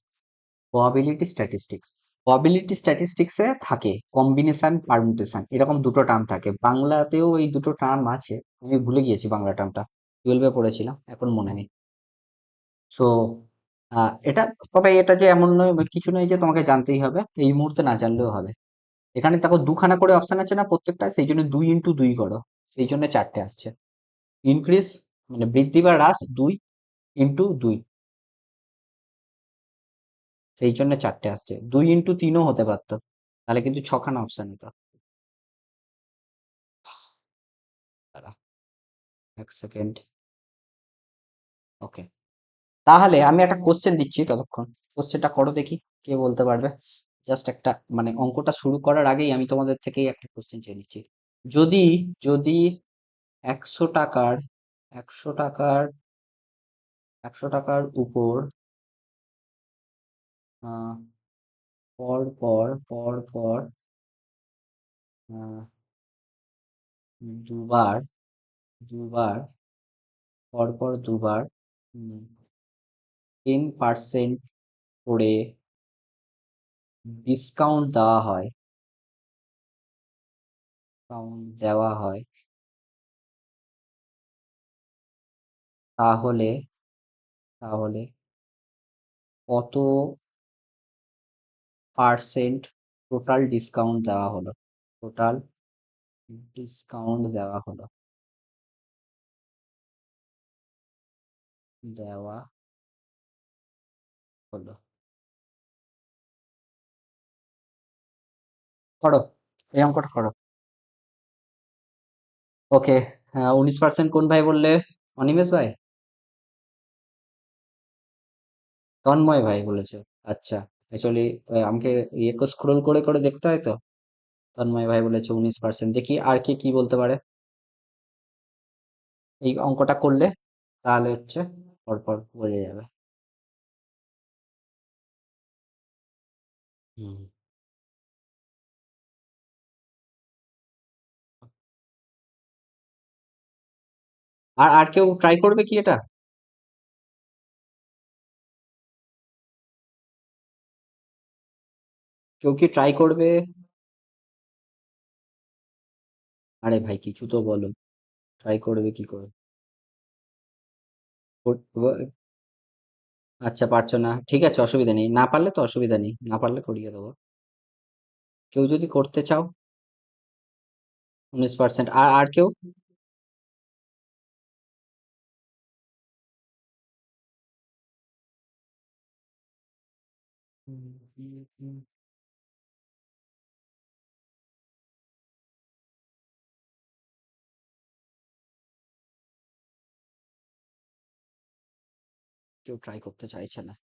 Speaker 1: প্রবাবিলিটি স্ট্যাটিস্টিক্স। প্রবাবিলিটি স্ট্যাটিস্টিক্সে থাকে কম্বিনেশন পারমুটেশন, এরকম দুটো টার্ম থাকে। বাংলাতেও এই দুটো টার্ম আছে, আমি ভুলে গিয়েছি বাংলা টার্মটা, টুয়েলভে পড়েছিলাম, এখন মনে নেই। সো এটা, তবে এটা যে এমন নয়, কিছু নয় যে তোমাকে জানতেই হবে, এই মুহূর্তে না জানলেও হবে। এখানে দেখো দুখানা করে অপশন আছে না প্রত্যেকটা, সেই জন্য 2 × 2 করো, সেই জন্য চারটে আসছে। ইনক্রিজ মানে বৃদ্ধি বা হ্রাস 2 × 2, সেই জন্য চারটে আসছে। 2 × 3ও হতে পারতো, তাহলে কিন্তু ছখানা অপশন হতো। দাঁড়া, 1 সেকেন্ড। ওকে, তাহলে আমি একটা কোশ্চেন দিচ্ছি ততক্ষণ, কোশ্চেনটা করো দেখি, কে বলতে পারবে। জাস্ট একটা, মানে অঙ্কটা শুরু করার আগেই আমি তোমাদের থেকেই একটা কোশ্চেন চেয়ে নিচ্ছি। যদি যদি 100 টাকার, 100 টাকার, 100 টাকার উপর আহ, পর পর পর পর আহ, দুবার, দুবার, পর পর দুবার 10% করে ডিসকাউন্ট দেওয়া হয়, ডিসকাউন্ট দেওয়া হয়, তাহলে তাহলে কত পার্সেন্ট টোটাল ডিসকাউন্ট দেওয়া হলো, টোটাল ডিসকাউন্ট দেওয়া হলো, দেওয়া হলো। করো, এই অঙ্কটা করো। ওকে, 19% কোন ভাই বললে? অনিমেষ ভাই? তন্ময় ভাই বলেছে। আচ্ছা, অ্যাকচুয়ালি আমাকে ইয়ে স্ক্রোল করে করে দেখতে হয় তো। তন্ময় ভাই বলেছে 19%। দেখি আর কে কি বলতে পারে এই অঙ্কটা করলে, তাহলে হচ্ছে পরপর বোঝা যাবে। হুম। আর আর কেউ ট্রাই করবে কি এটা? কেউ কি ট্রাই করবে? আরে ভাই কিছু তো বলো, ট্রাই করবে কি করে? আচ্ছা পারছো না, ঠিক আছে, অসুবিধা নেই, না পারলে তো অসুবিধা নেই, না পারলে করিয়ে দেবো। কেউ যদি করতে চাও, 19%। আর আর কেউ? কেউ ট্রাই করতে চাইছে না।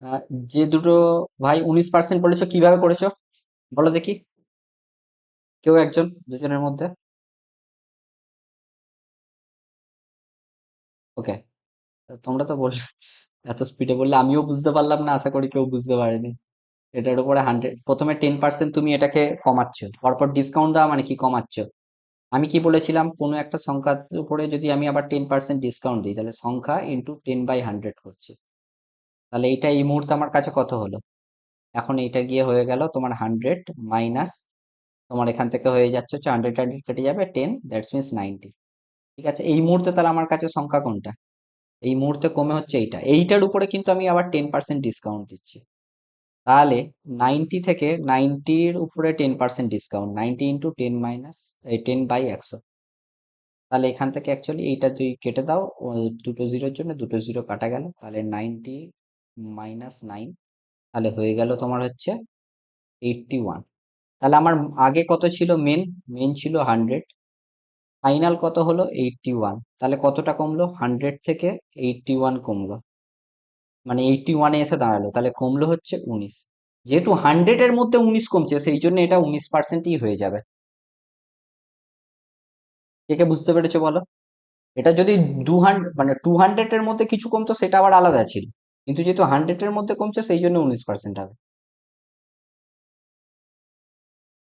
Speaker 1: আহ, যে দুটো ভাই 19% বলেছো, কিভাবে করেছো বলো দেখি? কেউ একজন, দুজনের মধ্যে। ওকে, তোমরা তো বললে, এত স্পিডে বললে আমিও বুঝতে পারলাম না, আশা করি কেউ বুঝতে পারেনি। এটার উপরে 100, প্রথমে 10% তুমি এটাকে কমাচ্ছ, পরপর ডিসকাউন্ট দেওয়া মানে কি কমাচ্ছ। আমি কি বলেছিলাম, কোনো একটা সংখ্যার উপরে যদি আমি আবার 10% ডিসকাউন্ট দিই, তাহলে সংখ্যা ইন্টু 10/100 করছে। তাহলে এইটা এই মুহূর্তে আমার কাছে কত হলো? এখন এইটা গিয়ে হয়ে গেল তোমার 100 মাইনাস, তোমার এখান থেকে হয়ে যাচ্ছে হচ্ছে 100 100 কেটে যাবে 10, দ্যাটস মিনস 90। ঠিক আছে, এই মুহূর্তে তাহলে আমার কাছে সংখ্যা কোনটা? এই মুহূর্তে কমে হচ্ছে এইটা, এইটার উপরে কিন্তু আমি আবার 10% ডিসকাউন্ট দিচ্ছি। তাহলে 90 থেকে 90-র উপরে 10% ডিসকাউন্ট, 90 ইন্টু 10 এই 10/100। তাহলে এখান থেকে অ্যাকচুয়ালি এইটা তুই কেটে দাও, দুটো জিরোর জন্য দুটো জিরো কাটা গেল, তাহলে 90 - 9, তাহলে হয়ে গেল তোমার হচ্ছে 81। তাহলে আমার আগে কত ছিল মেন? মেন ছিল 100, ফাইনাল কত হলো 81। তাহলে কতটা কমলো? 100 থেকে 81 কমলো, মানে 81-এ এসে দাঁড়ালো, তাহলে কমলো হচ্ছে 19। যেহেতু 100 এর মধ্যে 19 কমছে, সেই জন্য এটা 19%ই হয়ে যাবে। কে কে বুঝতে পেরেছো বলো? এটা যদি 200 মানে 200 এর মধ্যে কিছু কমতো, সেটা আবার আলাদা ছিল, কিন্তু যেহেতু 100 এর মধ্যে কমছে, সেই জন্য 19% হবে।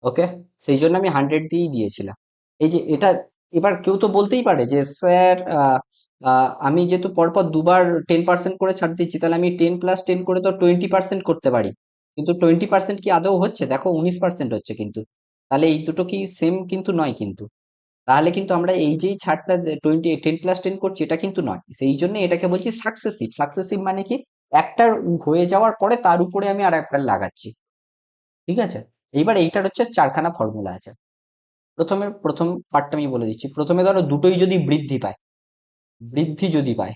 Speaker 1: ওকে, সেই জন্য আমি 100 দিয়েই দিয়েছিলাম। এই যে এটা, এবার কেউ তো বলতেই পারে যে স্যার, আমি যেহেতু পরপর দুবার 10% করে ছাড় দিচ্ছি, তাহলে আমি 10 + 10 করে তো 20% করতে পারি। কিন্তু 20% কি আদৌ হচ্ছে? দেখো 19% হচ্ছে কিন্তু। তাহলে এই দুটো কি সেম? কিন্তু নয় কিন্তু। তাহলে কিন্তু আমরা এই যেই ছাড়টা 10 + 10 করছি, এটা কিন্তু নয়, সেই জন্য এটাকে বলছি সাকসেসিভ। সাকসেসিভ মানে কি, একটা হয়ে যাওয়ার পরে তার উপরে আমি আর একটা লাগাচ্ছি। ঠিক আছে, এইবার এইটার হচ্ছে চারখানা ফর্মুলা আছে। প্রথমে প্রথম পার্টটা আমি বলে দিচ্ছি। প্রথমে ধরো দুটোই যদি বৃদ্ধি পায়, বৃদ্ধি যদি পায়,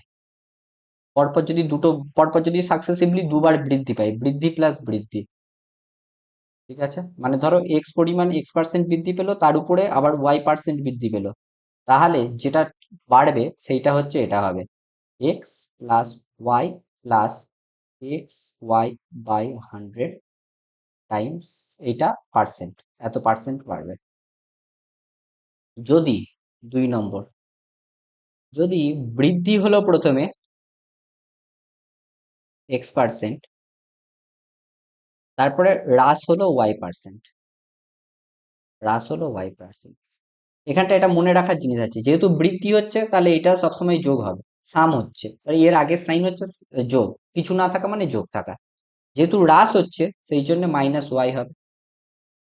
Speaker 1: পরপর যদি দুটো, পরপর যদি সাকসেসিভলি দুবার বৃদ্ধি পায়, বৃদ্ধি প্লাস বৃদ্ধি। ঠিক আছে, মানে ধরো এক্স পরিমাণ X% বৃদ্ধি পেলো, তার উপরে আবার Y% বৃদ্ধি পেলো, তাহলে যেটা বাড়বে সেইটা হচ্ছে এটা হবে x plus y plus XY/100 times এটা পার্সেন্ট, এত পার্সেন্ট বাড়বে। যদি 2 নম্বর, যদি বৃদ্ধি হলো প্রথমে X%, তারপরে হ্রাস হলো Y%, হ্রাস হলো Y%। এখানটা এটা মনে রাখার জিনিস আছে, যেহেতু বৃদ্ধি হচ্ছে তাহলে এটা সবসময় যোগ হবে, সাম হচ্ছে, আর এর আগের সাইন হচ্ছে যোগ, কিছু না থাকা মানে যোগ থাকা। যেহেতু হ্রাস হচ্ছে, সেই জন্য -Y হবে।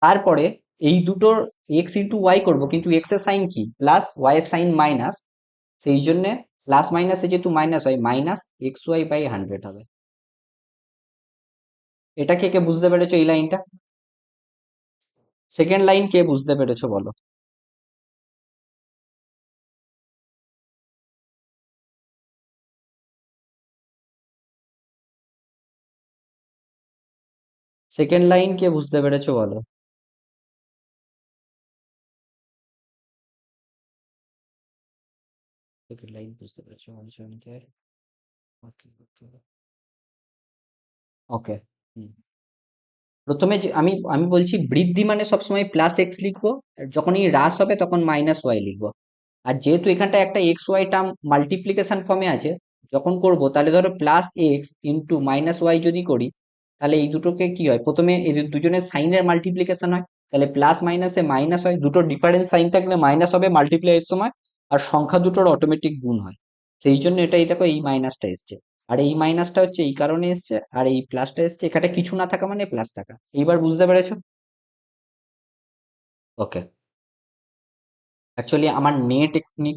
Speaker 1: তারপরে এই দুটোর এক্স ইন্টু ওয়াই করবো, কিন্তু এক্স এর সাইন কি প্লাস, ওয়াই এর সাইন মাইনাস, সেই জন্য প্লাস মাইনাসে যেহেতু মাইনাস হয়, -XY/100 হবে। এটা কে কে বুঝতে পেরেছো এই লাইনটা? সেকেন্ড লাইন কে বুঝতে পেরেছো বলো? সেকেন্ড লাইন কে বুঝতে পেরেছো বলো? ওকে, লাইন বুঝতে পেরেছো অঞ্চলকে। ওকে ওকে ওকে। প্রথমে যে আমি আমি বলছি বৃদ্ধি মানে সবসময় প্লাস এক্স লিখবো, আর যখনই হ্রাস হবে তখন মাইনাস ওয়াই লিখবো। আর যেহেতু এখানটা একটা এক্স ওয়াই টার্ম মাল্টিপ্লিকেশন ফর্মে আছে, যখন করব তাহলে ধরো plus x into minus y যদি করি, তাহলে এই দুটোকে কি হয়, প্রথমে এই যে দুজনের সাইনের মাল্টিপ্লিকেশন হয়, তাহলে প্লাস মাইনাসে মাইনাস হয়, দুটো ডিফারেন্ট সাইন থাকলে মাইনাস হবে মাল্টিপ্লাই এর সময়, আর সংখ্যা দুটোর অটোমেটিক গুণ হয়। সেই জন্য এটাই দেখো এই মাইনাসটা এসছে, আর এই মাইনাসটা হচ্ছে এই কারণে এসছে, আর এই প্লাসটা এসছে এখানে কিছু না থাকা মানে প্লাস থাকা। এইবার বুঝতে পেরেছো? ওকে। অ্যাকচুয়ালি আমার নেট এক্ষুনি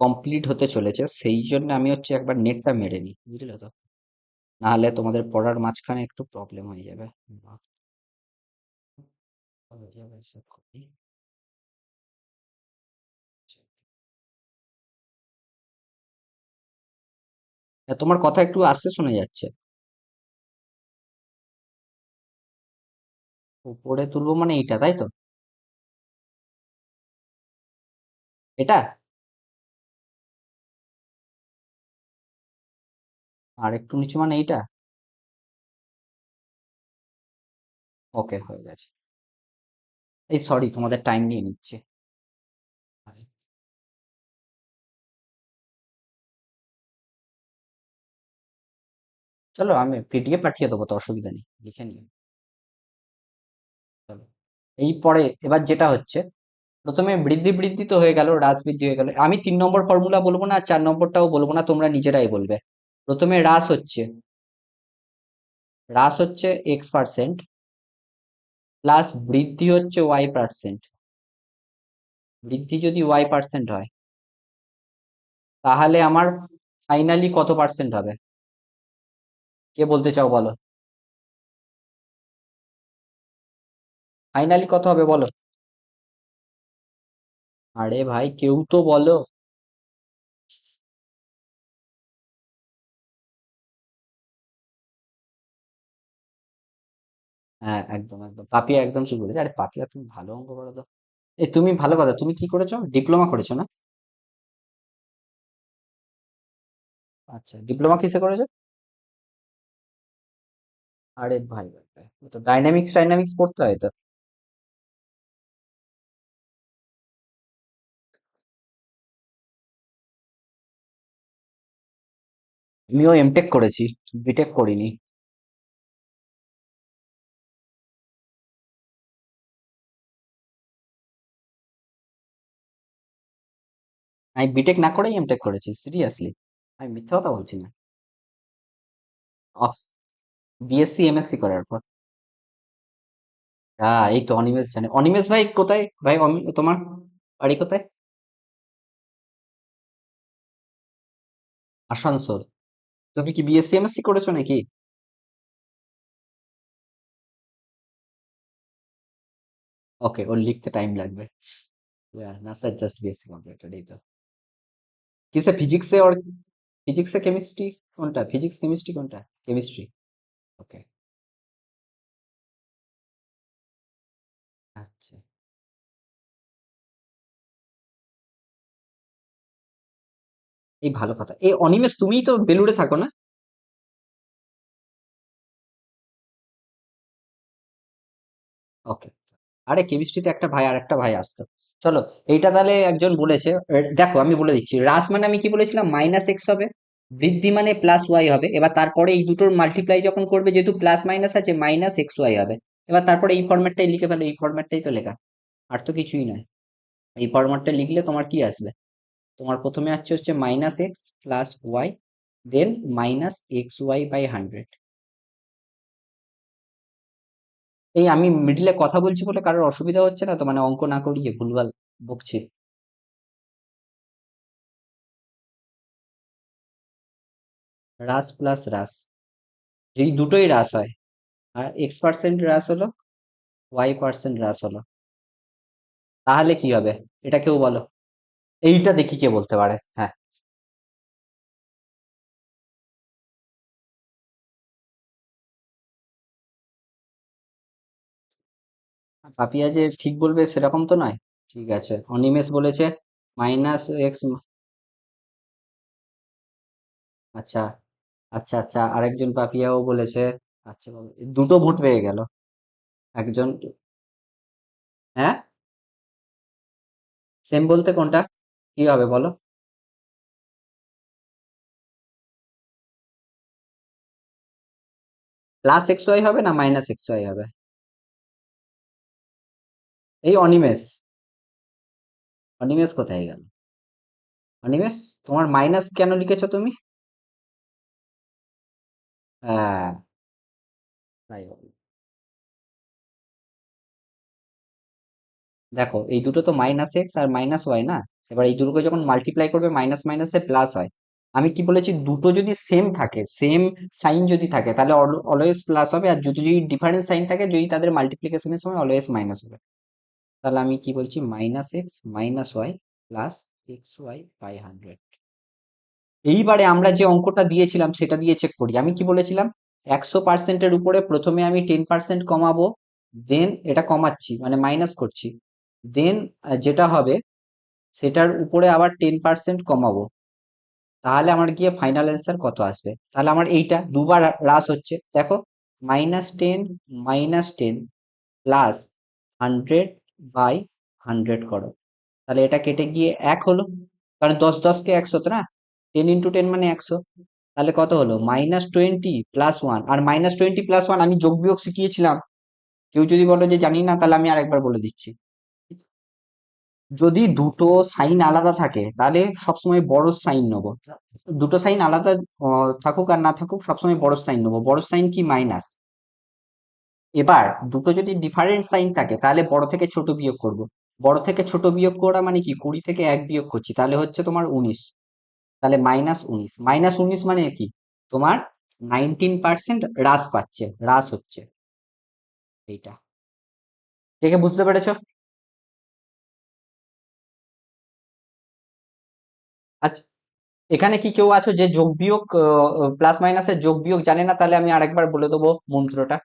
Speaker 1: কমপ্লিট হতে চলেছে, সেই জন্য আমি হচ্ছে একবার নেটটা মেরে নিই, বুঝলে তো? নাহলে তোমাদের পড়ার মাঝখানে একটু প্রবলেম হয়ে যাবে। তোমার কথা একটু আস্তে শোনা যাচ্ছে। উপরে তুলবো মানে এইটা, তাই তো? এটা? আর একটু নিচু মানে এইটা? ওকে, হয়ে গেছে। এই সরি, তোমাদের টাইম নিয়ে নিচ্ছে। চলো আমি পিডিএফ পাঠিয়ে দেবো, তো অসুবিধা নেই, লিখে নিও। চলো, এই পরে এবার যেটা হচ্ছে, প্রথমে বৃদ্ধি বৃদ্ধি তো হয়ে গেল, হ্রাস বৃদ্ধি হয়ে গেল। আমি 3 নম্বর ফর্মুলা বলবো না, আর 4 নম্বরটাও বলবো না, তোমরা নিজেরাই বলবে। প্রথমে হ্রাস হচ্ছে x%, প্লাস বৃদ্ধি হচ্ছে y%। বৃদ্ধি যদি y% হয়, তাহলে আমার ফাইনালি কত পার্সেন্ট হবে? কে বলতে চাও বলো? ফাইনালি কত হবে বলো? আরে ভাই, কেউ তো বলো। হ্যাঁ, একদম একদম, পাপিয়া একদম ঠিক বলেছে। আরে পাপিয়া, তুমি ভালো অঙ্ক করো তো। এই তুমি ভালো কথা, তুমি কি করেছো, ডিপ্লোমা করেছো না? আচ্ছা, ডিপ্লোমা কিসে করেছো? আরে ভাই ভাই ভাই, ও তো ডাইনামিক্স ডাইনামিক্স পড়তে হয় তো। আমিও এমটেক করেছি, বিটেক করিনি। আমি বিটেক না করেই এমটেক করেছি, সিরিয়াসলি। আমি মিথ্যা কথা বলছি না। বিএসসি এমএসসি করার পর। হ্যাঁ, এই তো অনিমেষ জানে। অনিমেষ ভাই কোথায় ভাই, তোমার বাড়ি কোথায়? আসানসোল। তুমি কি বিএসসি এমএসসি করেছো নাকি? ওকে, ওর লিখতে টাইম লাগবে। না স্যার, জাস্ট বিএসসি কমপ্লিটেড, এই তো। কিসে, ফিজিক্সে ওর? ফিজিক্সে কেমিস্ট্রি কোনটা, ফিজিক্স কেমিস্ট্রি কোনটা? কেমিস্ট্রি। ওকে। আচ্ছা, এই ভালো কথা। এই অনিমেষ, তুমিই তো বেলুড়ে থাকো না? ওকে। আরে কেমিস্ট্রিতে একটা ভাই আর একটা ভাই আসতো। চলো, এইটা তাহলে একজন বলেছে। দেখো আমি বলে দিচ্ছি, হ্রাস মানে আমি কি বলেছিলাম, মাইনাস এক্স হবে। বৃদ্ধি মানে প্লাস ওয়াই হবে। এবার তারপরে এই দুটোর মাল্টিপ্লাই যখন করবে, যেহেতু প্লাস মাইনাস আছে, মাইনাস এক্স ওয়াই হবে। এবার তারপরে এই ফরম্যাটটাই লিখে ফেলো, এই ফরম্যাটটাই তো লেখা। আর তো কিছুই নয়। এই ফরম্যাটটা লিখলে তোমার কি আসবে? তোমার প্রথমে হচ্ছে minus x plus y, then minus x y by 100। এই আমি মিডিলে কথা বলছি বলে কারোর অসুবিধা হচ্ছে না তো, মানে অঙ্ক না করিয়ে ভুলভাল বকছি? হ্রাস প্লাস হ্রাস, এই দুটোই হ্রাস হয়। আর x% হ্রাস হলো, y% হ্রাস হলো, তাহলে কি হবে? এটা কেউ বলো। এইটা দেখি কে বলতে পারে, হ্যাঁ। পাপিয়া যে ঠিক বলবে সেরকম তো নয়। ঠিক আছে, অনিমেষ বলেছে মাইনাস এক্স। আচ্ছা, আচ্ছা, আচ্ছা, আরেকজন পাপিয়াও বলেছে। আচ্ছা বাবা, দুটো ভোট পেয়ে গেল একজন। হ্যাঁ, সেম বলতে কোনটা? কি হবে বলো? প্লাস এক্স ওয়াই হবে না মাইনাস এক্স ওয়াই হবে? এই অনিমেষ, অনিমেষ কোথায় গেল? অনিমেষ, তোমার মাইনাস কেন লিখেছো তুমি? হ্যাঁ, তাই হবে। দেখো এই দুটো তো মাইনাস এক্স আর মাইনাস ওয়াই না? এবার এই দুটোকে যখন মাল্টিপ্লাই করবে মাইনাস মাইনাসে প্লাস হয়। আমি কি বলেছি, দুটো যদি সেম থাকে, সেম সাইন যদি থাকে, তাহলে অলওয়েজ প্লাস হবে, আর যদি যদি ডিফারেন্ট সাইন থাকে, যদি তাদের মাল্টিপ্লিকেশনের সময় অলওয়েজ মাইনাস হবে। তাহলে আমি কি বলছি, minus x minus y plus x y by 100। এইবারে আমরা যে অঙ্কটা দিয়েছিলাম সেটা দিয়ে চেক করি। আমি কি বলেছিলাম, 100%-এর উপরে প্রথমে আমি 10% কমাবো, দেন এটা কমাচ্ছি মানে মাইনাস করছি, দেন যেটা হবে সেটার উপরে আবার 10% কমাবো, তাহলে আমার গিয়ে ফাইনাল অ্যান্সার কত আসবে। তাহলে আমার এইটা দুবার হ্রাস হচ্ছে, দেখো, -10 -10 প্লাস 100/100 করো, তাহলে এটা কেটে গিয়ে 1 হলো, কারণ 10 10 কে 100 তো না, 10 × 10 মানে 100। তাহলে কত হলো, -20 + 1, আর -20 + 1 আমি যোগ বিয়োগ শিখিয়েছিলাম। কেউ যদি বলো যে জানি না, তাহলে আমি আরেকবার বলে দিচ্ছি। যদি দুটো সাইন আলাদা থাকে তাহলে সবসময় বড় সাইন নেবো। দুটো সাইন আলাদা থাকুক আর না থাকুক, সবসময় বড় সাইন নেবো। বড় সাইন কি, মাইনাস। এবার দুটো যদি ডিফারেন্ট সাইন থাকে তাহলে বড় থেকে ছোট বিয়োগ করব। বড় থেকে ছোট বিয়োগ করা মানে কি, 20 থেকে 1 বিয়োগ করছি, তাহলে হচ্ছে তোমার 19। তাহলে -19 মানে কি, তোমার 19% হ্রাস পাচ্ছে, হ্রাস হচ্ছে এইটা। কে কে বুঝতে পেরেছো? আচ্ছা, এখানে কি কেউ আছো যে যোগ বিয়োগ, প্লাস মাইনাসের যোগ বিয়োগ জানে না? তাহলে আমি আরেকবার বলে দেবো মন্ত্রটা।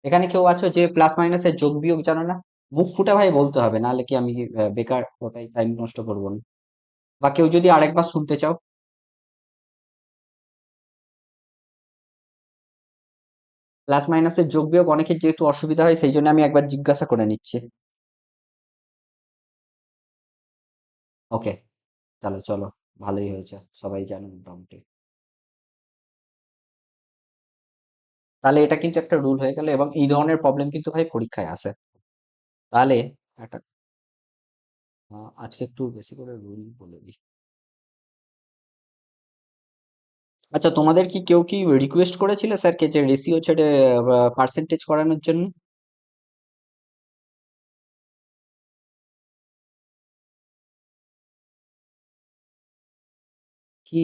Speaker 1: এখানে কেউ আছো যে প্লাস মাইনাসের যোগ বিয়োগ জানো না? মুখ ফুটে ভাই বলতে হবে, নাহলে কি আমি বেকার ওটাই টাইম নষ্ট করবো না। বা কেউ যদি আরেকবার শুনতে চাও। প্লাস মাইনাসের যোগ বিয়োগ অনেকের যেহেতু অসুবিধা হয়, সেই জন্য আমি একবার জিজ্ঞাসা করে নিচ্ছি। ওকে, চলো চলো, ভালোই হয়েছে, সবাই জানে মোটামুটি। তাহলে এটা কিন্তু একটা রুল হয়ে গেল, এবং এই ধরনের প্রবলেম কিন্তু ভাই পরীক্ষায় আসে। তাহলে একটা আজকে একটু বেশি করে রুল বলে দিই। আচ্ছা, তোমাদের কি কেউ কি রিকোয়েস্ট করেছিল স্যারকে যে রেশিও ছেড়ে পার্সেন্টেজ করানোর জন্য? কি,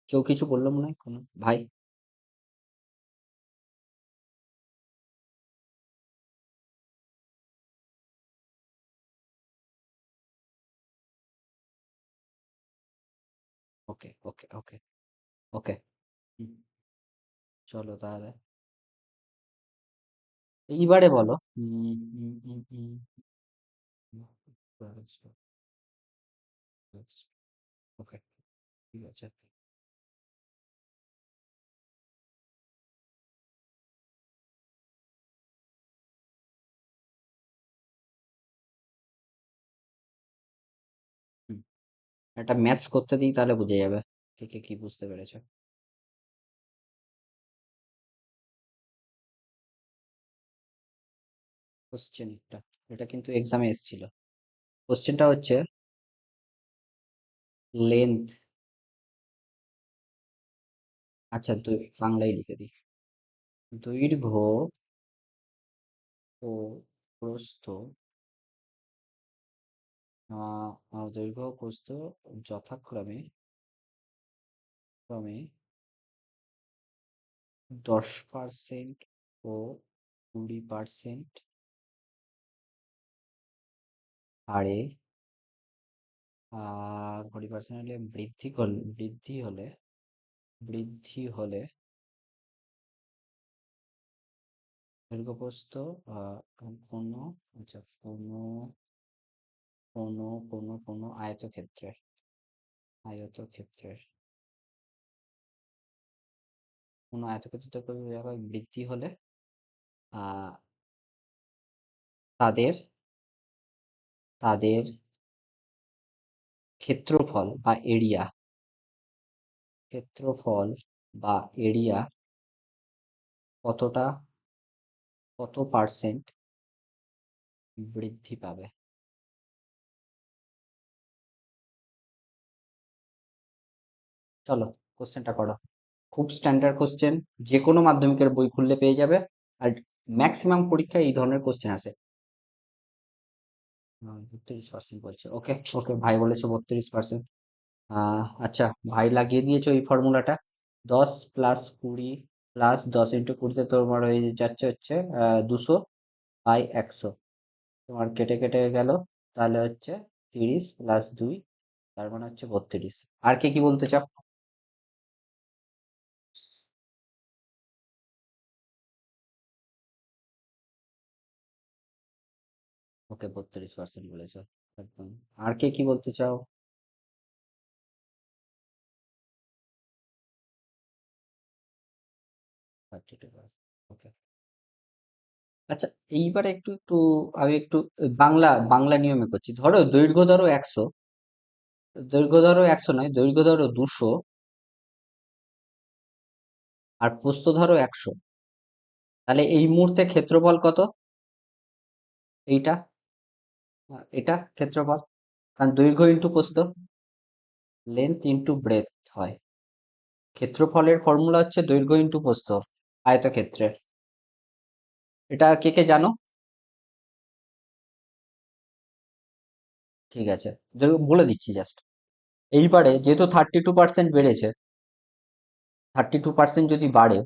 Speaker 1: কেউ কিছু বললো মনে হয় কোনো ভাই? ওকে ওকে ওকে ওকে। চলো তাহলে এইবারে বলো। ওকে, ঠিক আছে। হুম, একটা ম্যাচ করতে দিই, তাহলে বুঝে যাবে কে কে কি বুঝতে পেরেছো। কোশ্চেন একটা, এটা কিন্তু এক্সামে এসেছিল। কোশ্চেনটা হচ্ছে, লেন্থ, আচ্ছা বাংলায় লিখে দিই। দৈর্ঘ্য ও প্রস্থ, দৈর্ঘ্য ও প্রস্থ যথাক্রমে ক্রমে 10% ও 20% হারে 20% হলে বৃদ্ধি হলে দৈর্ঘ্য প্রস্থ কোনো, আচ্ছা, কোনো আয়তক্ষেত্রের কোনো আয়তক্ষেত্রের জায়গায় বৃদ্ধি হলে আহ তাদের তাদের ক্ষেত্রফল বা এরিয়া কতটা কত পার্সেন্ট বৃদ্ধি পাবে? চলো, কোশ্চেনটা করো। খুব স্ট্যান্ডার্ড কোশ্চেন, যে কোনো মাধ্যমিকের বই খুললে পেয়ে যাবে। আর ম্যাক্সিমাম পরীক্ষায় এই ধরনের কোশ্চেন আসে। 32% বলছে, ওকে ওকে, ভাই বলেছো 32%। আচ্ছা, ভাই লাগিয়ে দিয়েছো এই ফর্মুলাটা। 10 + 20 +10 × 20 তোমার হয়ে যাচ্ছে হচ্ছে 200/100। তোমার কেটে কেটে গেল, তাহলে হচ্ছে 30 + 2, তার মানে হচ্ছে 32। আর কে কি বলতে চাও? ওকে, 32% বলেছো, একদম। আর কে কি বলতে চাও? 32%, ওকে। আচ্ছা, এইবারে একটু একটু আমি একটু বাংলা বাংলা নিয়মে করছি। ধরো দৈর্ঘ্য ধরো 100, দৈর্ঘ্য ধরো 100 নয়, দৈর্ঘ্য ধরো 200, আর প্রস্থ ধরো 100। তাহলে এই মুহূর্তে ক্ষেত্রফল কত? এইটা, এটা ক্ষেত্রফল। কারণ দৈর্ঘ্য ইন্টু প্রস্থ, লেন্থ ইন্টু ব্রেথ হয়। ক্ষেত্রফলের ফর্মুলা হচ্ছে দৈর্ঘ্য ইন্টু প্রস্থ আয়তক্ষেত্রের। এটা কে কে জানো? ঠিক আছে, বলে দিচ্ছি জাস্ট। এইবারে যেহেতু 32% বেড়েছে, 32% যদি বাড়ে,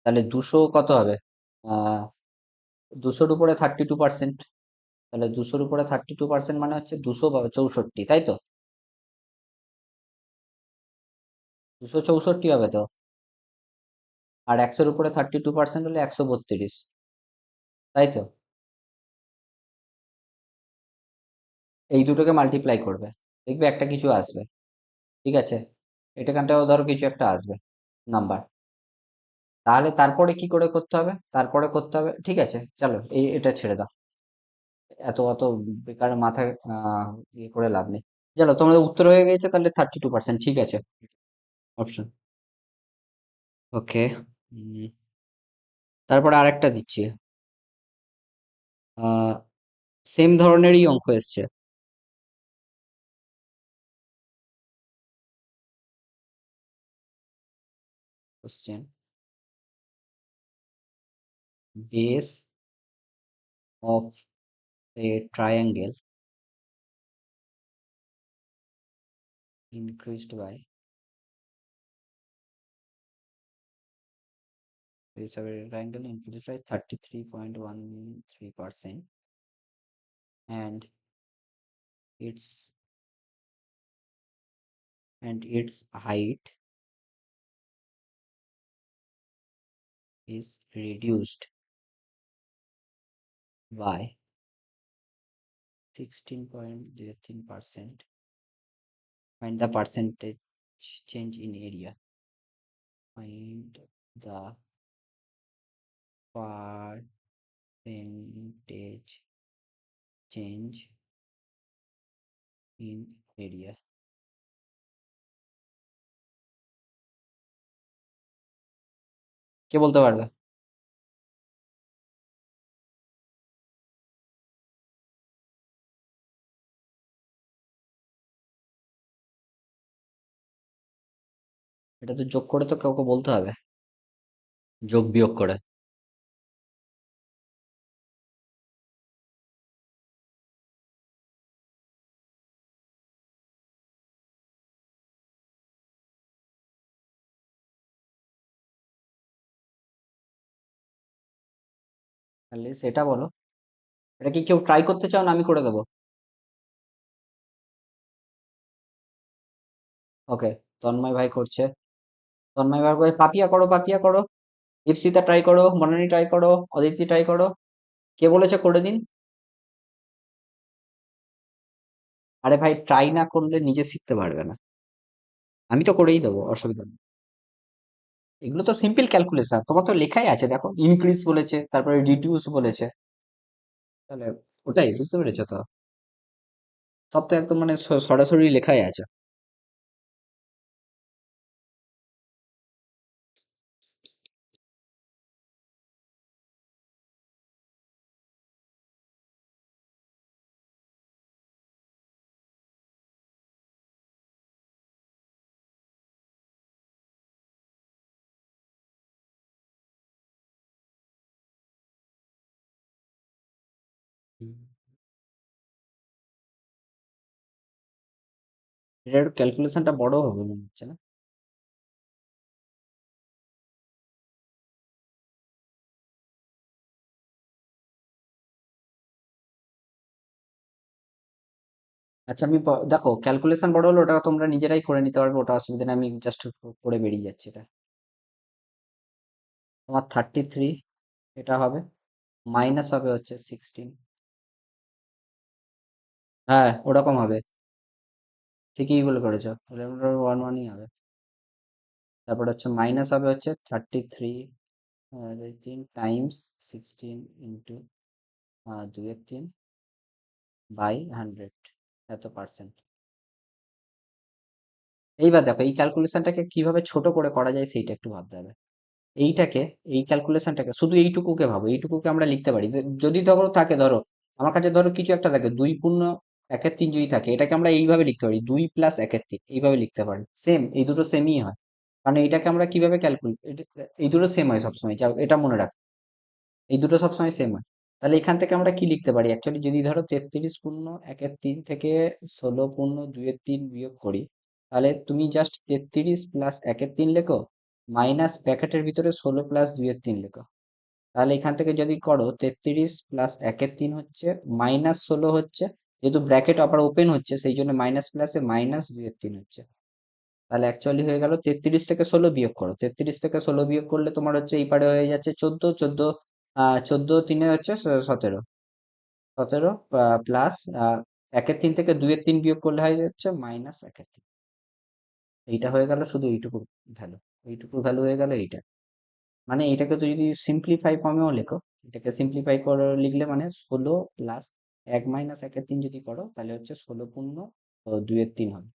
Speaker 1: তাহলে 200 কত হবে? 200-র উপরে 32%, তাহলে 200-র উপরে 32% মানে হচ্ছে 264, তাই তো? 264 হবে তো। আর 100-র উপরে 32% হলে 132, তাই তো? এই দুটোকে মাল্টিপ্লাই করবে, দেখবে একটা কিছু আসবে। ঠিক আছে, এটাখানটাও ধরো কিছু একটা আসবে নাম্বার। তাহলে তারপরে কি করে করতে হবে, তারপরে করতে হবে, ঠিক আছে। চলো, এটা ছেড়ে দাও, এত অত বেকার মাথায় ইয়ে করে লাভ নেই। চলো, তোমাদের উত্তর হয়ে গেছে তাহলে 32%, ঠিক আছে। অপশন, ওকে। তারপরে আরেকটা দিচ্ছি। আহ সেম ধরনেরই অঙ্ক এসছে। Question, base of a triangle increased by base of a triangle increased by 33.13%, and its its height is reduced by 16.03%. Find the percentage change in area. Find the percentage change in area. কে বলতে পারবে? এটা তো যোগ করে তো কাউকে বলতে হবে, যোগ বিয়োগ করে। তাহলে সেটা বলো। এটা কি কেউ ট্রাই করতে চাও না আমি করে দেবো? ওকে, তন্ময় ভাই করছে। তন্ময় ভাই করে, পাপিয়া করো, পাপিয়া করো। ইপসিতা ট্রাই করো, মনালি ট্রাই করো, অদিতি ট্রাই করো। কে বলেছে করে দিন? আরে ভাই, ট্রাই না করলে নিজে শিখতে পারবে না। আমি তো করেই দেবো, অসুবিধা নেই। এগুলো তো সিম্পল ক্যালকুলেশন, তোমার তো লেখাই আছে, দেখো ইনক্রিজ বলেছে, তারপরে রিডিউস বলেছে। তাহলে ওটাই বুঝতে পেরেছো তো? সব তো একদম মানে সরাসরি লেখাই আছে। হুম। এটার ক্যালকুলেশনটা বড় হবে মনে হচ্ছে না? আচ্ছা, দেখো ক্যালকুলেশন বড় হলো, ওটা তোমরা নিজেরাই করে নিতে পারবে, ওটা অসুবিধা নেই, আমি জাস্ট করে বেরিয়ে যাচ্ছি এটা। তোমার 33 এটা হবে, মাইনাস হবে হচ্ছে 16। হ্যাঁ, ওরকম হবে। ঠিকই বলে করেছো, 11 ওয়ানই হবে। তারপর হচ্ছে মাইনাস হবে হচ্ছে 33 টাইমস 16 ইন্টু 2 এর 3 বাই 100, এত পার্সেন্ট। এইবার দেখো এই ক্যালকুলেশনটাকে কিভাবে ছোট করে করা যায় সেইটা একটু ভাবতে হবে। এইটাকে, এই ক্যালকুলেশনটাকে শুধু এইটুকুকে ভাবো, এইটুকুকে আমরা লিখতে পারি যে যদি ধরো থাকে, ধরো আমার কাছে ধরো কিছু একটা থাকে 2 পূর্ণ 1-এর 3 যদি থাকে, এটাকে আমরা এইভাবে লিখতে পারি 2 + 1-এর 3, এইভাবে লিখতে পারি। সেম, এই দুটো সেমই হয়। কারণ এটাকে আমরা কিভাবে ক্যালকুলেট, এই দুটো সেম হয় সবসময়, যাও এটা মনে রাখ। এই দুটো সবসময় সেম হয়। তাহলে এখান থেকে আমরা কি লিখতে পারি অ্যাকচুয়ালি, যদি ধরো 33 পূর্ণ 1-এর 3 থেকে 16 পূর্ণ 2-এর 3 বিয়োগ করি, তাহলে তুমি জাস্ট 33 + 1-এর 3 লেখো, মাইনাস ব্র্যাকেটের ভিতরে 16 + 2-এর 3 লেখো। তাহলে এখান থেকে যদি করো 33 + 1-এর 3 হচ্ছে -16 হচ্ছে, যেহেতু ব্র্যাকেট আবার ওপেন হচ্ছে সেই জন্য মাইনাস প্লাসে -2-এর 3 হচ্ছে। তাহলে অ্যাকচুয়ালি হয়ে গেল 33 থেকে 16 বিয়োগ করো, 33 থেকে 16 বিয়োগ করলে তোমার হচ্ছে এই পারে হয়ে যাচ্ছে 14, 14 14 3 হচ্ছে 17, 17 প্লাস 1-এর 3 থেকে 2-এর 3 বিয়োগ করলে হয়ে যাচ্ছে -1-এর 3। এইটা হয়ে গেল শুধু এইটুকু ভ্যালু, এইটুকু ভ্যালু হয়ে গেল এইটা। মানে এটাকে তো যদি সিম্পলিফাই ফর্মেও লেখো, এটাকে সিম্পলিফাই করে লিখলে মানে 16 প্লাস 1 - 1-এর 3 যদি করো, তাহলে হচ্ছে 16 পূর্ণ 2-এর 3 হবে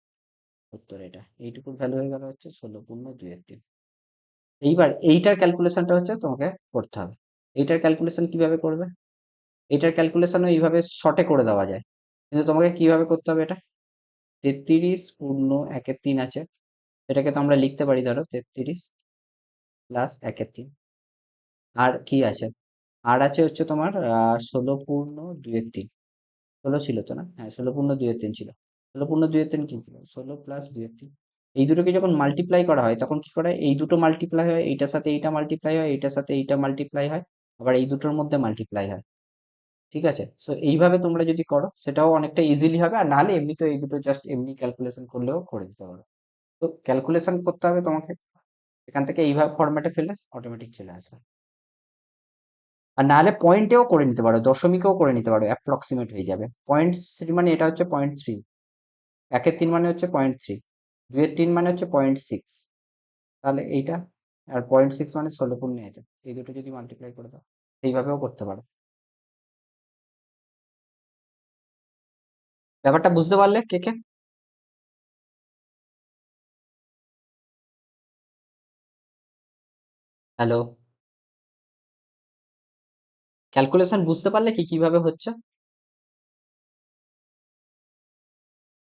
Speaker 1: উত্তর। এটা এইটুকুর ভ্যালু হয়ে গেল হচ্ছে 16 পূর্ণ 2-এর 3। এইবার এইটার ক্যালকুলেশনটা হচ্ছে তোমাকে করতে হবে। এইটার ক্যালকুলেশন কিভাবে করবে? এইটার ক্যালকুলেশনও এইভাবে শর্টে করে দেওয়া যায়, কিন্তু তোমাকে কিভাবে করতে হবে এটা? 33 পূর্ণ 1-এর 3 আছে, এটাকে তো আমরা লিখতে পারি ধরো 33 + 1-এর 3। আর কি আছে? আর আছে হচ্ছে তোমার 16 পূর্ণ 2-এর 3। 16 ছিল তো না? হ্যাঁ, 16 পূর্ণ 2-এর 3 ছিল। 16 পূর্ণ 2-এর 3 কি ছিল? 16 + 2-এর 3। এই দুটোকে যখন মাল্টিপ্লাই করা হয় তখন কি করা হয়? এই দুটো মাল্টিপ্লাই হয়, এইটার সাথে এইটা মাল্টিপ্লাই হয়, এইটার সাথে এইটা মাল্টিপ্লাই হয়, আবার এই দুটোর মধ্যে মাল্টিপ্লাই হয়। ঠিক আছে? সো এইভাবে তোমরা যদি করো সেটাও অনেকটা ইজিলি হবে, আর নাহলে এমনি তো এই দুটো জাস্ট এমনি ক্যালকুলেশন করলেও করে দিতে পারো। তো ক্যালকুলেশন করতে হবে তোমাকে, এখান থেকে এইভাবে ফরম্যাটে ফেলে অটোমেটিক চলে আসবে। আর নাহলে পয়েন্টেও করে নিতে পারো, দশমিকেও করে নিতে পারো, অ্যাপ্রক্সিমেট হয়ে যাবে। 0.3 মানে এটা হচ্ছে 0.3, 1-এর 3 মানে হচ্ছে 0.3, 2-এর 3 মানে হচ্ছে 0.6। তাহলে এইটা, আর 0.6 মানে 16 পূর্ণ 1। এই দুটো যদি মাল্টিপ্লাই করে দাও, এইভাবেও করতে পারো। ব্যাপারটা বুঝতে পারলে কে কে? হ্যালো, ক্যালকুলেশন বুঝতে পারলে কি কিভাবে হচ্ছে?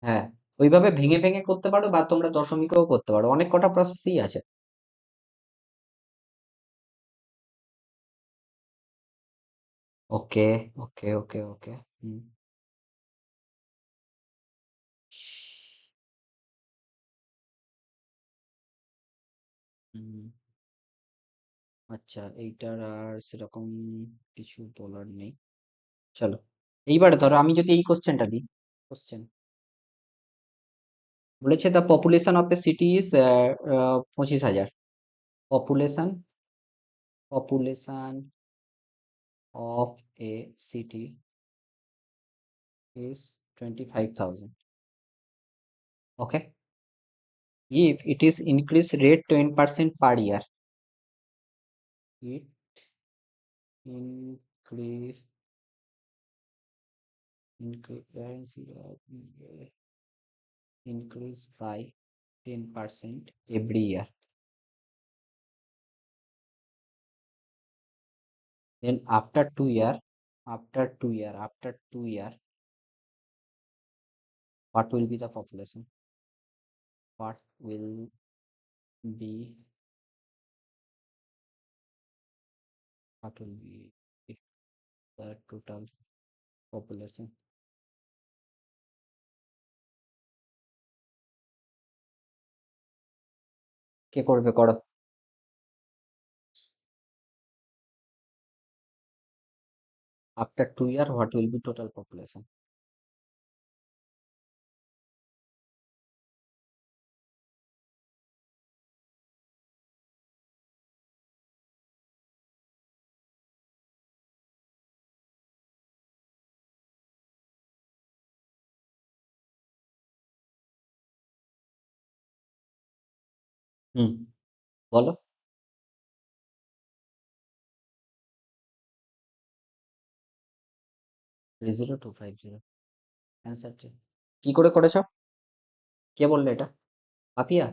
Speaker 1: হ্যাঁ, ওইভাবে ভেঙে ভেঙে করতে পারো, বা তোমরা দশমিকেও করতে পারো, অনেক কটা প্রসেসই আছে। ওকে, ওকে, ওকে, ওকে। হুম। হুম। আচ্ছা, এইটার আর সেরকম কিছু বলার নেই। চলো, এইবার ধরো আমি যদি এই কোশ্চেনটা দিই, কোশ্চেন বলেছে the population of a city is 25,000। Population population of a city is 25,000. Okay. If it is increase rate 10% per year, it increase increase increase by 10% every year. Then after 2 year, after 2 year, what will be the population? What will be what will be the total population? কে করবে করো? After 2 year, what will be total population? হুম, বলো। 30250 অ্যান্সারটি কি করে করেছো? কে বললে এটা? পাপিয়া?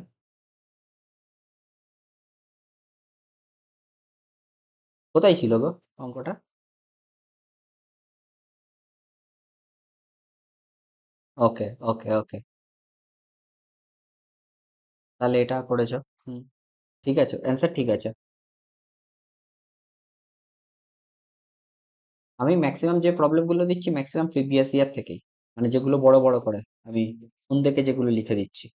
Speaker 1: কোথায় ছিল গো অঙ্কটা? ওকে, ওকে, ওকে। তাহলে এটা করেছো। হুম, ঠিক আছে, অ্যান্সার ঠিক আছে। আমি ম্যাক্সিমাম যে প্রবলেম গুলো দিচ্ছি ম্যাক্সিমাম প্রিভিয়াস ইয়ার থেকেই, মানে যেগুলো বড় বড় করে আমি ফোন থেকে যেগুলো লিখে দিচ্ছি।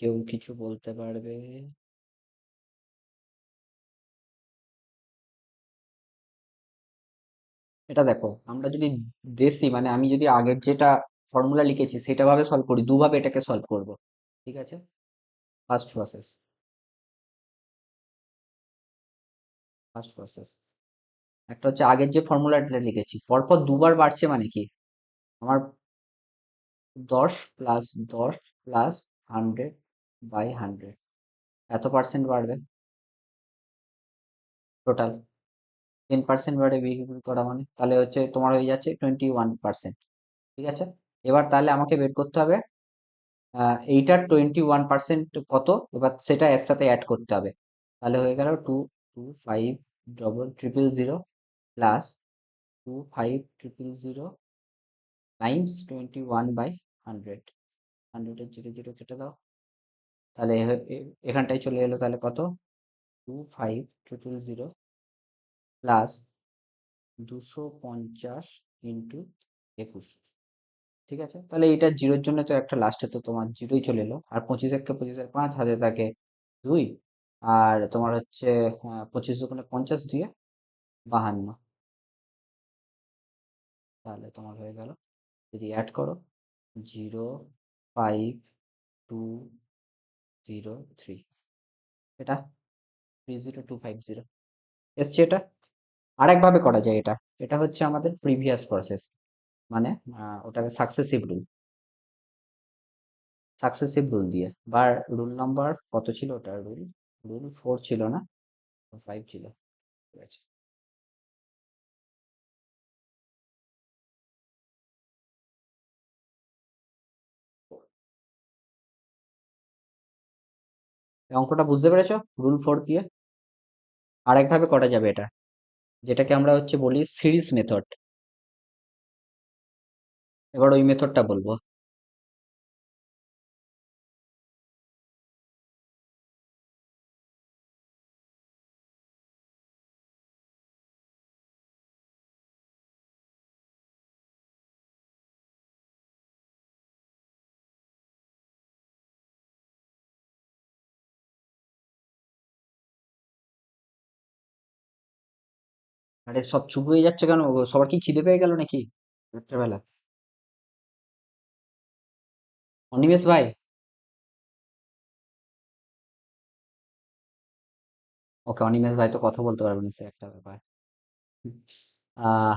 Speaker 1: কেউ কিছু বলতে পারবে? এটা দেখো, আমরা যদি দেশি মানে আমি যদি আগের যেটা ফর্মুলা লিখেছি সেটা ভাবে সলভ করি, দুভাবে এটাকে সলভ করব। ঠিক আছে, ফার্স্ট প্রসেস, ফার্স্ট প্রসেস একটা হচ্ছে আগের যে ফর্মুলাটা লিখেছি পরপর দুবার বাড়ছে মানে কি, আমার 10 + 10 + 100/100 এত পার্সেন্ট বাড়বে টোটাল। 10% বাড়ে বিক্রি করা মানে তাহলে হচ্ছে তোমার হয়ে যাচ্ছে 21%। ঠিক আছে, এবার তাহলে আমাকে বের করতে হবে এইটার 21% কত, এবার সেটা এর সাথে অ্যাড করতে হবে। তাহলে হয়ে গেল 2250000 প্লাস 25000 টাইমস 21/100, 100-এর 0 0 কেটে দাও। তাহলে এখানটায় চলে এলো, তাহলে কত, 25000 প্লাস 250 ইন্টু 21। ঠিক আছে, তাহলে এটা জিরোর জন্য তো একটা লাস্টে তো তোমার জিরোই চলে এলো, আর 25 × 5 = 5, হাতে থাকে 2, আর তোমার হচ্ছে 25 × 50 দিয়ে 52। তাহলে তোমার হয়ে গেল, যদি অ্যাড করো, 05203, এটা 30250 এসছে এটা। আরেকভাবে করা যায় এটা, এটা হচ্ছে আমাদের প্রিভিয়াস প্রসেস, মানে ওটাকে সাকসেসিভ রুল দিয়ে, বা রুল নাম্বার কত ছিল ওটা, রুল রুল 4 ছিল না, 5 ছিল। ঠিক আছে, এই অঙ্কটা বুঝতে পেরেছো? রুল 4 দিয়ে আরেকভাবে করা যাবে এটা, যেটাকে আমরা হচ্ছে বলি সিরিজ মেথড। এবার ওই মেথডটা বলবো। আরে সব চুপ হয়ে যাচ্ছে কেন? সবার কি খিদে পেয়ে গেল নাকি রাত্রেবেলা? অনিমেষ ভাই, ওকে, অনিমেষ ভাই তো কথা বলতে পারবে না, সে একটা ব্যাপার। আহ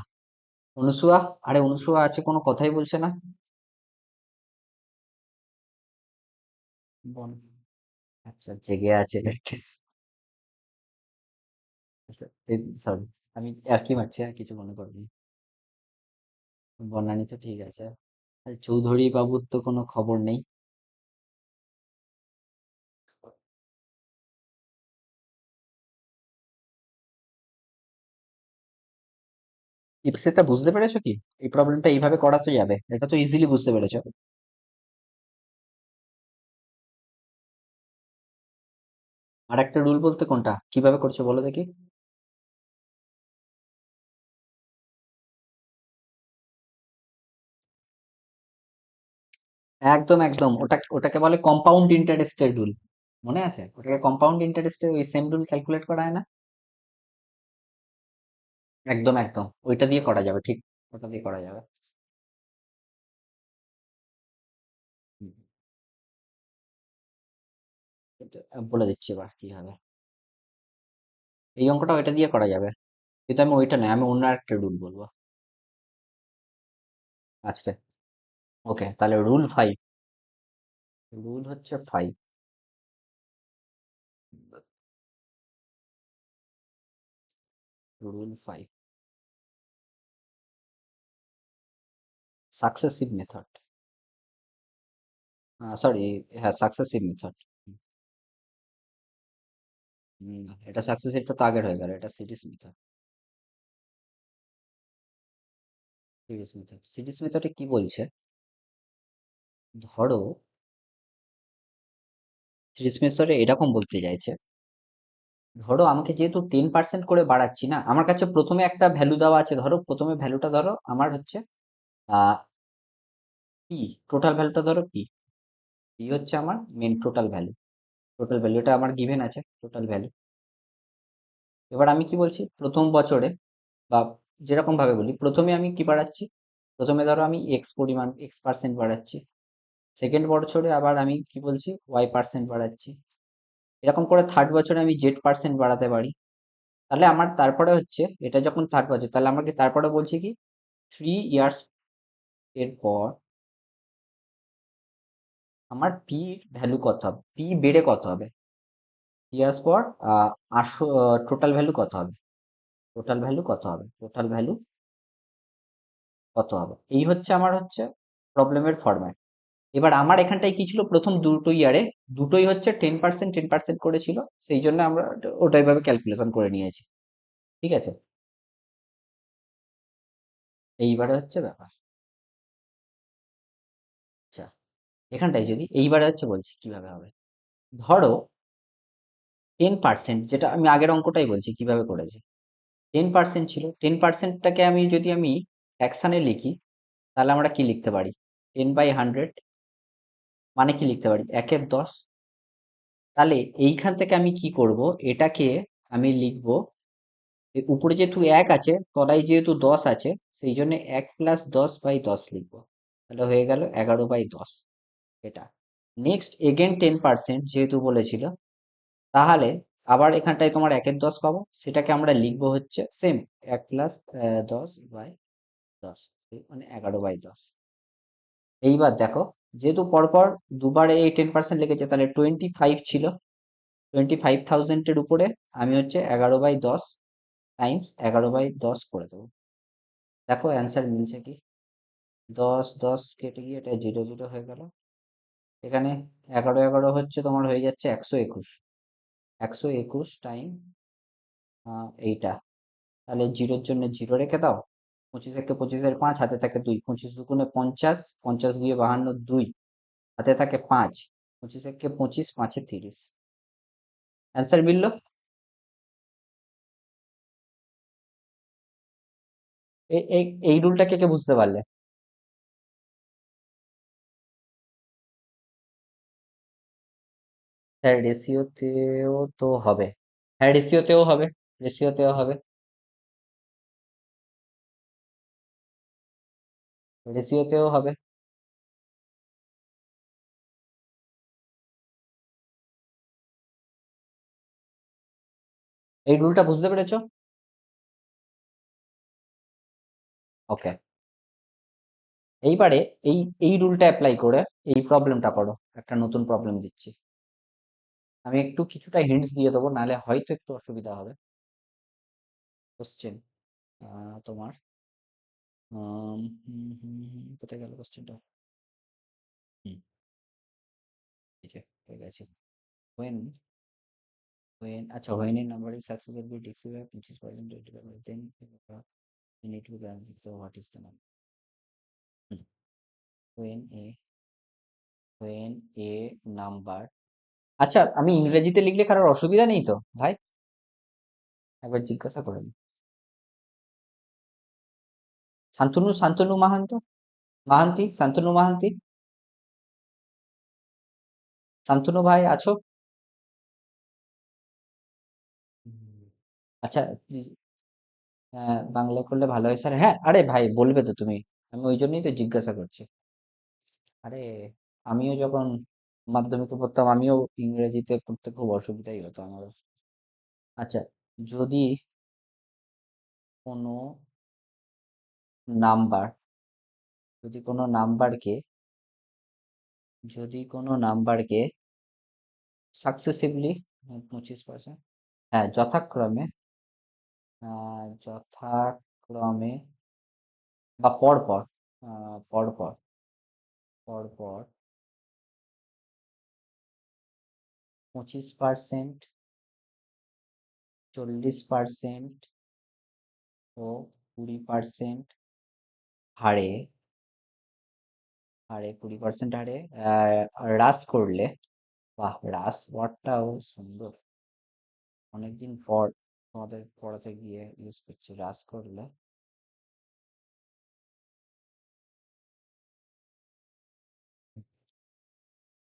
Speaker 1: অনুসুয়া, আরে অনুসুয়া আছে, কোনো কথাই বলছে না। বন, আচ্ছা জেগে আছে। আচ্ছা, সরি, আমি আর কি মারছি, আর কিছু মনে করবি না। বনানী তো ঠিক আছে। আর চৌধুরী বাবুর তো কোনো খবর নেই। সেটা বুঝতে পেরেছো কি? এই প্রবলেমটা এইভাবে করা তো যাবে, এটা তো ইজিলি বুঝতে পেরেছো। আর একটা রুল বলতে কোনটা, কিভাবে করছো বলো দেখি। একদম একদম, ওটাকে বলে কম্পাউন্ড ইন্টারেস্টের রুল। মনে আছে? ওটাকে কম্পাউন্ড ইন্টারেস্টে ওই সেম রুল ক্যালকুলেট করা হয় না? একদম একদম, ওইটা দিয়ে করা যাবে, ঠিক। ওটা দিয়ে করা যাবে। হুম, এটা বলে দিচ্ছি এবার কি হবে। এই অঙ্কটা ওইটা দিয়ে করা যাবে, কিন্তু আমি ওইটা নয়, আমি অন্য একটা রুল বলবো আজকে। ওকে, তাহলে রুল 5। রুল হচ্ছে 5। Rule 5, successive method. সরি, হ্যাঁ সাকসেসিভ মেথড। এটা সাকসেসিভটা তো আগের হয়ে গেল, এটা সিরিজ মেথড। সিরিজ মেথডে কি বলছে, ধরো সিরিজ মেথডে এরকম বলতে চাইছে, ধরো আমাকে যেহেতু 10% করে বাড়াচ্ছি না, আমার কাছে প্রথমে একটা ভ্যালু দেওয়া আছে, ধরো প্রথমে ভ্যালুটা ধরো আমার হচ্ছে আহ পি, টোটাল ভ্যালুটা ধরো পি। পি হচ্ছে আমার main total value. Total value এটা আমার গিভেন আছে, টোটাল ভ্যালু। এবার আমি কি বলছি, প্রথম বছরে বা যেরকম ভাবে বলি, প্রথমে আমি কি বাড়াচ্ছি, প্রথমে ধরো আমি এক্স পরিমাণ, X% বাড়াচ্ছি। সেকেন্ড বছরে আবার আমি কি বলছি, Y% বাড়াচ্ছি। এরকম করে থার্ড বছরে আমি Z% বাড়াতে পারি। তাহলে আমার তারপরে হচ্ছে, এটা যখন থার্ড বছর, তাহলে আমাকে তারপরে বলছি কি, 3 ইয়ার্স এর পর আমার পি ভ্যালু কত হবে, পি বেড়ে কত হবে, ইয়ার্স পর আসো, টোটাল ভ্যালু কত হবে, টোটাল ভ্যালু কত হবে, টোটাল ভ্যালু কত হবে, এই হচ্ছে আমার হচ্ছে প্রবলেমের ফরম্যাট। এবার আমার এখানটায় কি ছিল, প্রথম দুটো ইয়ারে দুটোই হচ্ছে 10% করেছিল, সেই জন্য আমরা ওটাই ভাবে ক্যালকুলেশন করে নিয়েছি। ঠিক আছে, এইবারে হচ্ছে ব্যাপার। আচ্ছা, এখানটায় যদি এইবারে হচ্ছে বলছি কিভাবে হবে, ধরো 10%, যেটা আমি আগের অঙ্কটাই বলছি কিভাবে করেছি। 10% ছিল, 10%টাকে আমি যদি আমি অ্যাকশানে লিখি, তাহলে আমরা কি লিখতে পারি, 10/100, মানে কি লিখতে পারি, 1/10। তাহলে এইখান থেকে আমি কি করব, এটাকে আমি লিখব, উপরে যেহেতু 1 আছে, তলায় যেহেতু 10 আছে, সেই জন্য 1+10/10 লিখবো। তাহলে হয়ে গেল 11/10। এটা নেক্সট এগেন 10% যেহেতু বলেছিল, তাহলে আবার এখানটায় তোমার 1/10 পাবো, সেটাকে আমরা লিখবো হচ্ছে সেম, 1+10/10, মানে 11/10। এইবার দেখো, যেহেতু পরপর দুবার এই 10% লেগেছে, তাহলে 25 ছিল, 25,000-এর উপরে আমি হচ্ছে 11/10 টাইমস 11/10 করে দেবো। দেখো অ্যান্সার মিলছে কি, 10 10 কেটে গিয়ে এটা 0 0 হয়ে গেল। এখানে 11 11 হচ্ছে তোমার হয়ে যাচ্ছে 121। 121 টাইম এইটা, তাহলে জিরোর জন্য জিরো রেখে দাও। 25 একে 25-এর 5, হাতে থাকে 2, 25 2 × 50, 50 2 × 52, 2, হাতে থাকে 5, 25 একে 25, 5 এ 30। অ্যান্সার মিললো। এই রুলটা কে কে বুঝতে পারলে? হ্যাঁ রেশিওতেও তো হবে, হ্যাঁ রেশিওতেও হবে, রেশিওতেও হবে। রেশিওতেও হবে। এই রুলটা বুঝতে পেরেছো? ওকে, এইবারে এই এই রুলটা অ্যাপ্লাই করে এই প্রবলেমটা করো। একটা নতুন প্রবলেম দিচ্ছি। আমি একটু কিছুটা হিন্টস দিয়ে দেবো, নাহলে হয়তো একটু অসুবিধা হবে। কোশ্চেন তোমার কোথায় গেল কোশ্চেনটা? হুম, এই যে হয়ে গেছে। when আচ্ছা, when a number is successively divisible by 25%, then you need to guarantee, so what is the number? Hmm, when a when a number, আচ্ছা আমি ইংরেজিতে লিখলে কারোর অসুবিধা নেই তো ভাই? একবার জিজ্ঞাসা করে নিই। শান্তনু শান্তনু মাহান্তি, শান্তনু ভাই আছো? হুম, আচ্ছা, বাংলায় করলে ভালো হয় স্যার। হ্যাঁ, আরে ভাই বলবে তো তুমি, আমি ওই জন্যই তো জিজ্ঞাসা করছি। আরে আমিও যখন মাধ্যমিকে পড়তাম, আমিও ইংরেজিতে পড়তে খুব অসুবিধাই হতো আমার। আচ্ছা, যদি কোনো নাম্বার, যদি কোনো নাম্বারকে যদি কোনো নাম্বারকে সাকসেসিভলি 25%, হ্যাঁ যথাক্রমে, যথাক্রমে বা পরপর, পরপর পরপর 25%, 40% ও 20% হারে, 20% হারে হ্রাস করলে, বাহ হ্রাস ওয়ার্ডটাও সুন্দর, অনেকদিন পর তোমাদের পড়াতে গিয়ে ইউজ করছি। হ্রাস করলে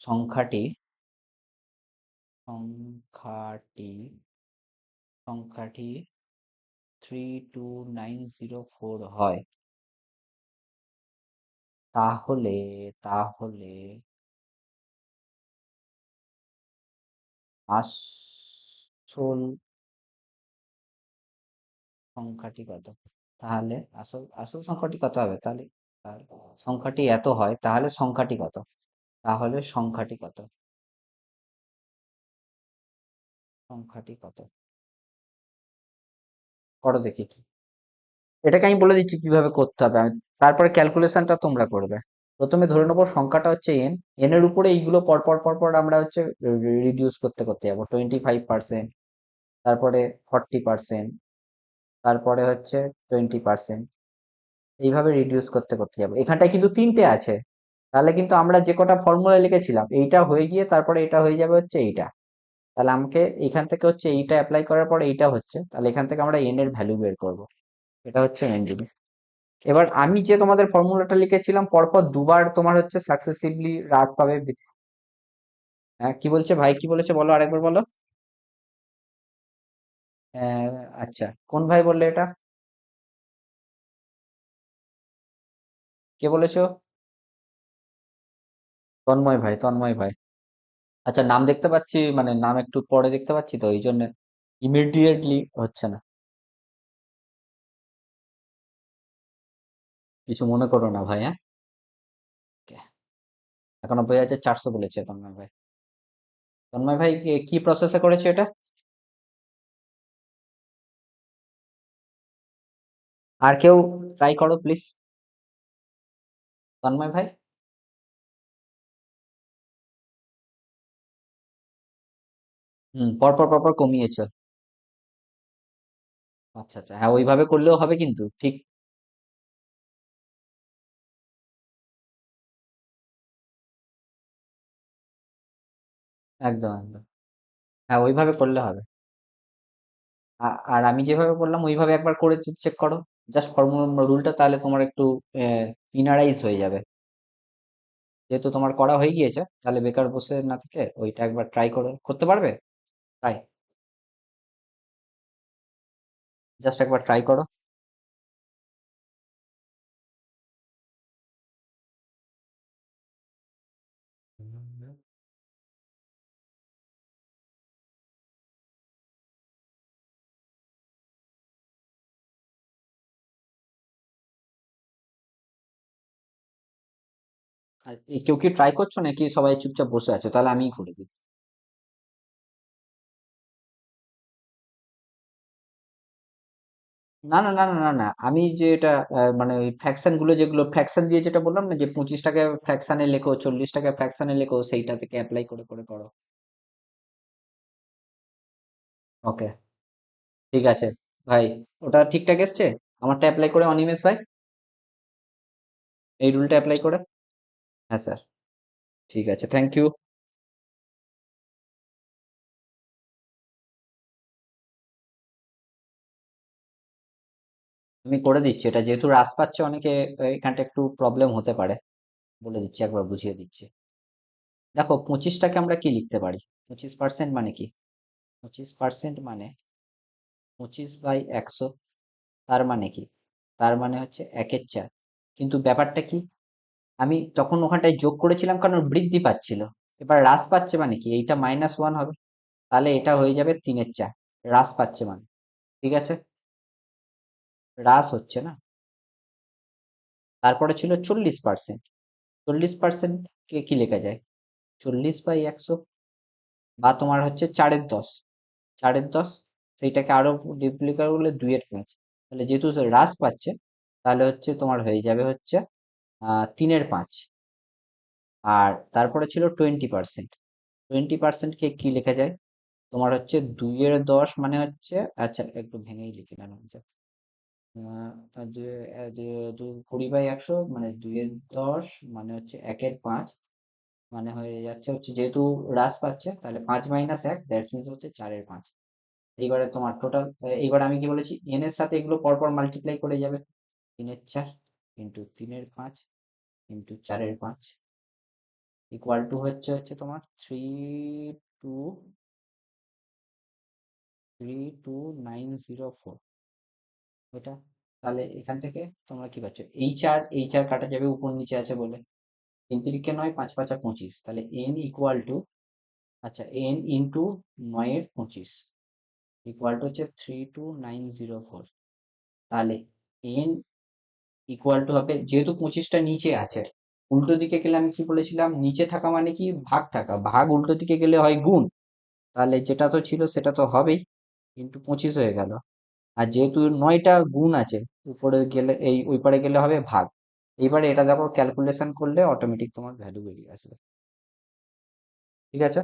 Speaker 1: সংখ্যাটি সংখ্যাটি সংখ্যাটি 32904 হয়, তাহলে তাহলে আসল সংখ্যাটি কত? তাহলে আসল আসল সংখ্যাটি কত হবে তাহলে? তাহলে সংখ্যাটি এত হয়, তাহলে সংখ্যাটি কত? তাহলে সংখ্যাটি কত? সংখ্যাটি কত? করো দেখি। এটাকে আমি বলে দিচ্ছি কিভাবে করতে হবে, আমি তারপরে ক্যালকুলেশনটা তোমরা করবে। প্রথমে ধরে নেবো সংখ্যাটা হচ্ছে এন, এন এর উপরে এইগুলো পরপর পরপর আমরা হচ্ছে রিডিউস করতে করতে যাবো। 25%, তারপরে 40%, তারপরে হচ্ছে 20%, এইভাবে রিডিউস করতে করতে যাবো। এখানটায় কিন্তু তিনটে আছে, তাহলে কিন্তু আমরা যে কটা ফর্মুলা লিখেছিলাম এইটা হয়ে গিয়ে তারপরে এটা হয়ে যাবে হচ্ছে এইটা। তাহলে আমাকে এখান থেকে হচ্ছে এইটা অ্যাপ্লাই করার পরে এইটা হচ্ছে, তাহলে এখান থেকে আমরা এন এর ভ্যালু বের করব। এটা হচ্ছে মেন জিনিস। এবার আমি যে তোমাদের ফর্মুলাটা লিখেছিলাম পরপর দুবার তোমার হচ্ছে সাকসেসিভলি হ্রাস পাবে। হ্যাঁ কি বলছে ভাই, কি বলেছে বলো, আরেকবার বলো। আহ, আচ্ছা, কোন ভাই বললে এটা? কে বলেছো? তন্ময় ভাই, তন্ময় ভাই। আচ্ছা, নাম দেখতে পাচ্ছি, মানে নাম একটু পরে দেখতে পাচ্ছি তো এই জন্য ইমিডিয়েটলি হচ্ছে না। কিছু মনে করো না ভাই, হ্যাঁ। Okay, 91,400 বলেছে তন্ময় ভাই। তন্ময় ভাই কি কি প্রসেসে করেছে এটা? আর কেউ ট্রাই করো প্লিজ। তন্ময় ভাই। পরপর পরপর কমিয়েছে। আচ্ছা আচ্ছা, হ্যাঁ ওইভাবে করলেও হবে কিন্তু ঠিক। একদম একদম, হ্যাঁ ওইভাবে করলে হবে। আর আমি যেভাবে বললাম ওইভাবে একবার করে চেক করো, জাস্ট ফর্মুলা রুলটা, তাহলে তোমার একটু ইনারাইজ হয়ে যাবে। যেহেতু তোমার করা হয়ে গিয়েছে, তাহলে বেকার বসে না থেকে ওইটা একবার ট্রাই করে করতে পারবে। ট্রাই, জাস্ট একবার ট্রাই করো। আর কেউ কি ট্রাই করছো নাকি সবাই চুপচাপ বসে আছো? তাহলে আমিই করে দিই। না না না না না না, আমি যে এটা মানে ওই ফ্র্যাকশন গুলো, যেগুলো ফ্র্যাকশন দিয়ে যেটা বললাম না, যে 25 টাকা ফ্র্যাকশনে লেখো, 40 টাকা ফ্র্যাকশনে লেখো, সেইটা থেকে অ্যাপ্লাই করে করে করো। ওকে, ঠিক আছে ভাই। ওটা ঠিকঠাক এসছে? আমারটা অ্যাপ্লাই করে অনিমেষ ভাই, এই রুলটা অ্যাপ্লাই করে। হ্যাঁ স্যার, ঠিক আছে, থ্যাংক ইউ। আমি করে দিচ্ছি, এটা যেহেতু হ্রাস পাচ্ছে অনেকে, এখানটা একটু প্রবলেম হতে পারে। বলে দিচ্ছি, একবার বুঝিয়ে দিচ্ছি। দেখো, 25টাকে আমরা কি লিখতে পারি? 25% মানে কি? 25% মানে 25/100। তার মানে কি? তার মানে হচ্ছে 1/4। কিন্তু ব্যাপারটা কি, আমি তখন ওখানটায় যোগ করেছিলাম কারণ বৃদ্ধি পাচ্ছিল। এবার হ্রাস পাচ্ছে মানে কি, এইটা -1 হবে। তাহলে এটা হয়ে যাবে 3/4। হ্রাস পাচ্ছে মানে, ঠিক আছে, হ্রাস হচ্ছে না। তারপরে ছিল 40%। 40% কে কি লেখা যায়? 40/100, বা তোমার হচ্ছে 4/10। 4/10, সেইটাকে আরো ডিপ্লিকেট করলে 2/5। তাহলে যেহেতু হ্রাস পাচ্ছে, তাহলে হচ্ছে তোমার হয়ে যাবে হচ্ছে 3/5। আর তারপরে ছিল 20%। 20% কে কি লেখা যায়? তোমার হচ্ছে 2/10 মানে হচ্ছে, আচ্ছা একটু ভেঙেই লিখে নিলাম যে, 20/100 মানে 2/10 মানে হচ্ছে 1/5, মানে হয়ে যাচ্ছে হচ্ছে, যেহেতু হ্রাস পাচ্ছে তাহলে 5 - 1, দ্যাটস মিনস হচ্ছে 4/5। এইবারে তোমার টোটাল, এইবার আমি কি বলেছি, এন এর সাথে এগুলো পরপর মাল্টিপ্লাই করে যাবে। 3/4 ইন্টু 3/5 ইন্টু 4/5 ইকুয়াল টু হচ্ছে হচ্ছে তোমার টু 32904। এটা, তাহলে এখান থেকে তোমরা কি পাচ্ছ? এইচ আর কাটা যাবে, উপর নিচে আছে বলে। 3 3 9, 5 5 25, তাহলে এন ইকুয়াল টু, আচ্ছা এন ইন্টু 9/25 ইকুয়াল টু হচ্ছে 32904। তাহলে এন ইকুয়াল টু হবে, যেহেতু 25টা নিচে আছে, উল্টো দিকে গেলে আমি কি বলেছিলাম, নিচে থাকা মানে কি, ভাগ থাকা, ভাগ উল্টো দিকে গেলে হয় গুণ। তাহলে যেটা তো ছিল সেটা তো হবেই, ইন্টু 25 হয়ে গেল। আর যেহেতু 9টা গুণ আছে, উপরে গেলে এই ওই পারে গেলে হবে ভাগ। এইবারে এটা দেখো, ক্যালকুলেশন করলে অটোমেটিক তোমার ভ্যালু বেরিয়ে আসবে। ঠিক আছে,